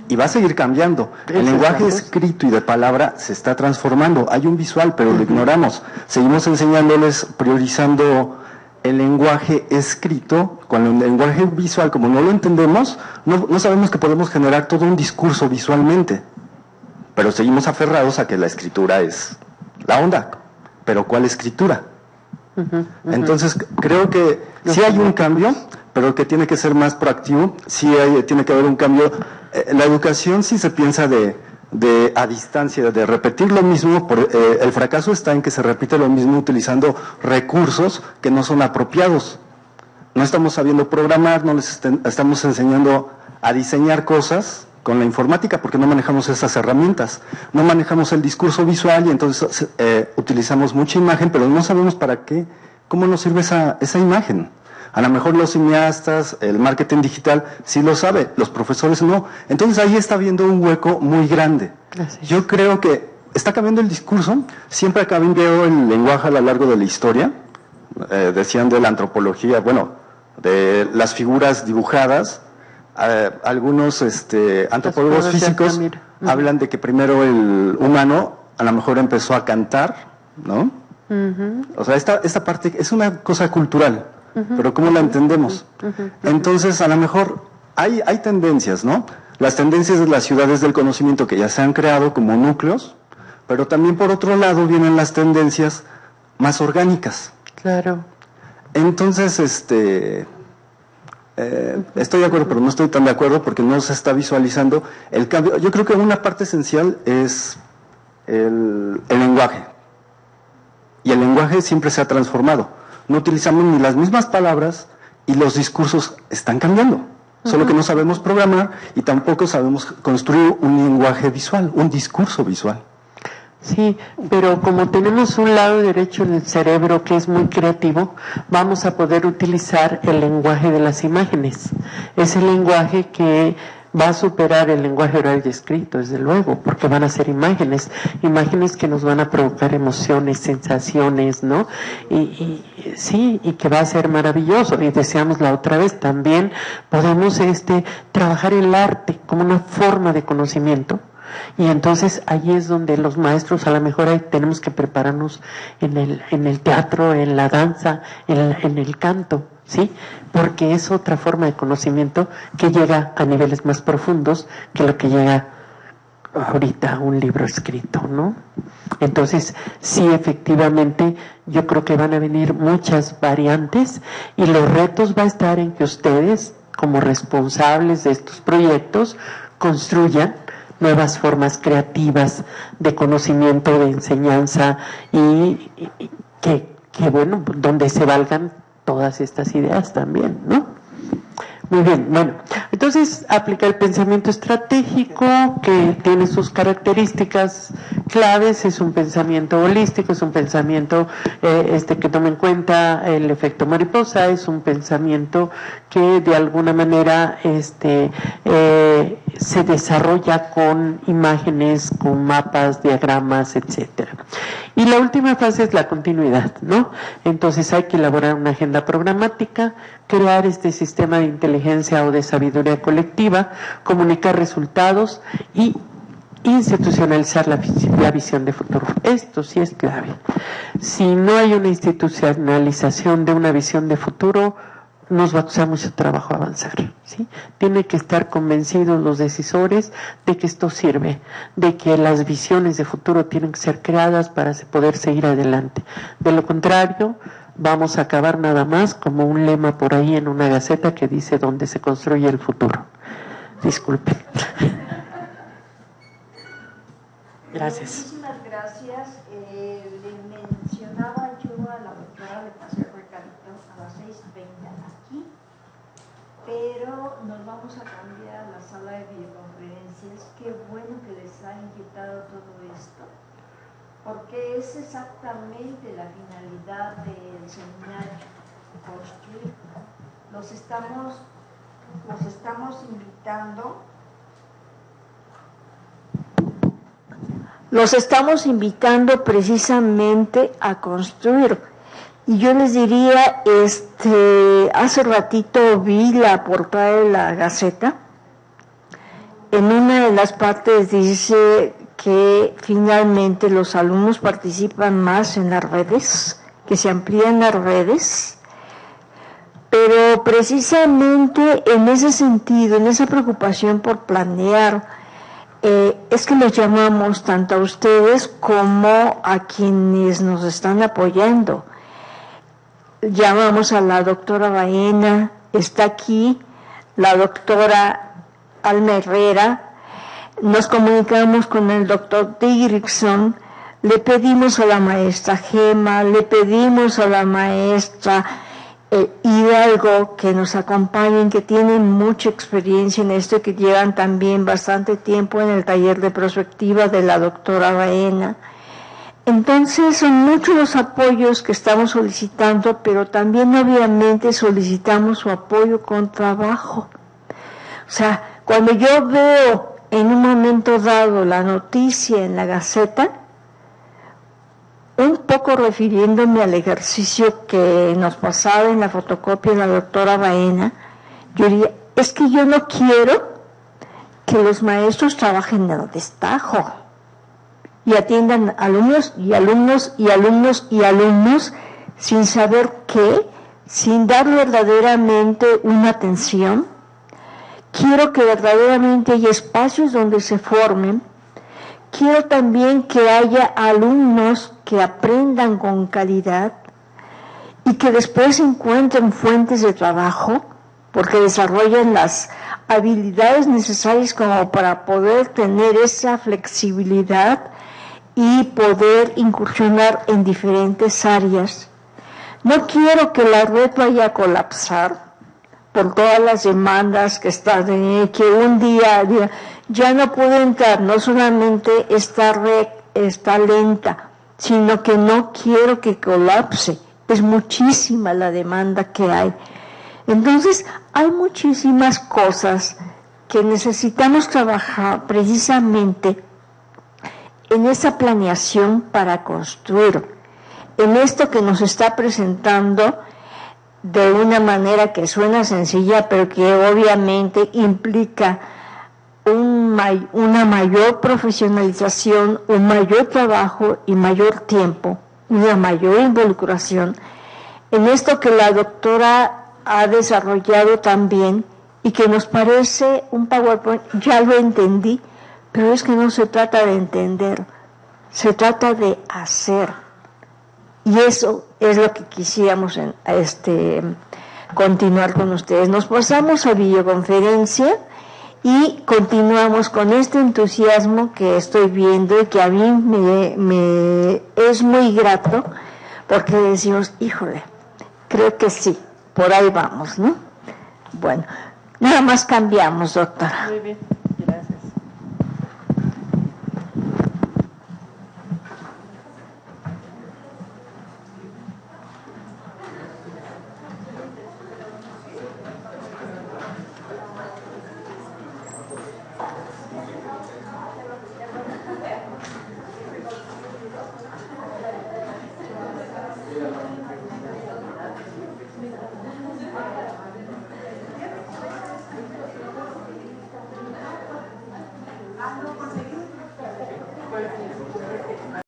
y va a seguir cambiando. El lenguaje escrito y de palabra se está transformando. Hay un visual, pero lo ignoramos. Seguimos enseñándoles, priorizando el lenguaje escrito. Con el lenguaje visual, como no lo entendemos, no sabemos que podemos generar todo un discurso visualmente. Pero seguimos aferrados a que la escritura es la onda. Pero ¿cuál escritura? Entonces, creo que sí hay un cambio, pero que tiene que ser más proactivo, tiene que haber un cambio. La educación sí se piensa a distancia, de repetir lo mismo, el fracaso está en que se repite lo mismo utilizando recursos que no son apropiados. No estamos sabiendo programar, no les estamos enseñando a diseñar cosas con la informática, porque no manejamos esas herramientas, no manejamos el discurso visual y entonces utilizamos mucha imagen, pero no sabemos para qué, cómo nos sirve esa imagen. A lo mejor los cineastas, el marketing digital, sí lo sabe, los profesores no. Entonces ahí está habiendo un hueco muy grande. Yo creo que está cambiando el discurso, siempre ha cambiado el lenguaje a lo largo de la historia, decían de la antropología, de las figuras dibujadas. Algunos antropólogos físicos hablan de que primero el humano a lo mejor empezó a cantar, ¿no? O sea, esta parte es una cosa cultural, pero ¿cómo la entendemos? Entonces, a lo mejor hay tendencias, ¿no? Las tendencias de las ciudades del conocimiento que ya se han creado como núcleos, pero también por otro lado vienen las tendencias más orgánicas. Claro. Entonces, estoy de acuerdo, pero no estoy tan de acuerdo porque no se está visualizando el cambio. Yo creo que una parte esencial es el lenguaje. Y el lenguaje siempre se ha transformado. No utilizamos ni las mismas palabras y los discursos están cambiando. Solo que no sabemos programar y tampoco sabemos construir un lenguaje visual, un discurso visual. Sí, pero como tenemos un lado derecho en el cerebro que es muy creativo, vamos a poder utilizar el lenguaje de las imágenes. Es el lenguaje que va a superar el lenguaje oral y escrito, desde luego, porque van a ser imágenes que nos van a provocar emociones, sensaciones, ¿no? Y que va a ser maravilloso. Y decíamos la otra vez, también podemos trabajar el arte como una forma de conocimiento. Y entonces ahí es donde los maestros, a lo mejor ahí tenemos que prepararnos en el teatro, en la danza, en el canto, ¿sí? Porque es otra forma de conocimiento que llega a niveles más profundos que lo que llega ahorita a un libro escrito, ¿no? Entonces, sí, efectivamente, yo creo que van a venir muchas variantes y los retos va a estar en que ustedes, como responsables de estos proyectos, construyan nuevas formas creativas de conocimiento, de enseñanza y que donde se valgan todas estas ideas también, ¿no? Muy bien, bueno, Entonces, aplica el pensamiento estratégico, que tiene sus características claves. Es un pensamiento holístico, es un pensamiento que toma en cuenta el efecto mariposa, es un pensamiento que de alguna manera se desarrolla con imágenes, con mapas, diagramas, etcétera. Y la última fase es la continuidad, ¿no? Entonces hay que elaborar una agenda programática, crear este sistema de inteligencia o de sabiduría colectiva, comunicar resultados y institucionalizar la visión de futuro. Esto sí es clave. Si no hay una institucionalización de una visión de futuro, nos va a costar mucho trabajo avanzar, ¿sí? Tiene que estar convencidos los decisores de que esto sirve, de que las visiones de futuro tienen que ser creadas para poder seguir adelante. De lo contrario, vamos a acabar nada más como un lema por ahí en una gaceta que dice donde se construye el futuro. Disculpen. Gracias. Muchísimas gracias. Le mencionaba yo a la doctora de Paseo Recalito a las 6:20 aquí, pero nos vamos a cambiar a la sala de videoconferencias. Qué bueno que les ha inquietado todo esto, porque es exactamente la finalidad del seminario, construir. Los estamos invitando precisamente a construir. Y yo les diría, hace ratito vi la portada de la Gaceta. En una de las partes dice que finalmente los alumnos participan más en las redes, que se amplían las redes, pero precisamente en ese sentido, en esa preocupación por planear, es que los llamamos tanto a ustedes como a quienes nos están apoyando. Llamamos a la doctora Baena, está aquí la doctora Alma Herrera, nos comunicamos con el doctor Dirickson, le pedimos a la maestra Gema, le pedimos a la maestra Hidalgo que nos acompañen, que tienen mucha experiencia en esto y que llevan también bastante tiempo en el taller de prospectiva de la doctora Baena. Entonces son muchos los apoyos que estamos solicitando, pero también obviamente solicitamos su apoyo con trabajo. O sea, cuando yo veo en un momento dado la noticia en la Gaceta, un poco refiriéndome al ejercicio que nos pasaba en la fotocopia de la doctora Baena, yo diría, es que yo no quiero que los maestros trabajen a destajo y atiendan alumnos y alumnos y alumnos y alumnos sin saber qué, sin dar verdaderamente una atención. Quiero que verdaderamente haya espacios donde se formen. Quiero también que haya alumnos que aprendan con calidad y que después encuentren fuentes de trabajo, porque desarrollen las habilidades necesarias como para poder tener esa flexibilidad y poder incursionar en diferentes áreas. No quiero que la red vaya a colapsar por todas las demandas que están, que un día ya no puede entrar, no solamente esta red está lenta, sino que no quiero que colapse, es muchísima la demanda que hay. Entonces, hay muchísimas cosas que necesitamos trabajar precisamente en esa planeación para construir, en esto que nos está presentando de una manera que suena sencilla, pero que obviamente implica una mayor profesionalización, un mayor trabajo y mayor tiempo, una mayor involucración en esto que la doctora ha desarrollado también y que nos parece un PowerPoint. Ya lo entendí, pero es que no se trata de entender, se trata de hacer. Y eso es lo que quisiéramos continuar con ustedes. Nos pasamos a videoconferencia y continuamos con este entusiasmo que estoy viendo y que a mí me es muy grato, porque decimos, híjole, creo que sí, por ahí vamos, ¿no? Bueno, Nada más cambiamos, doctora. Muy bien.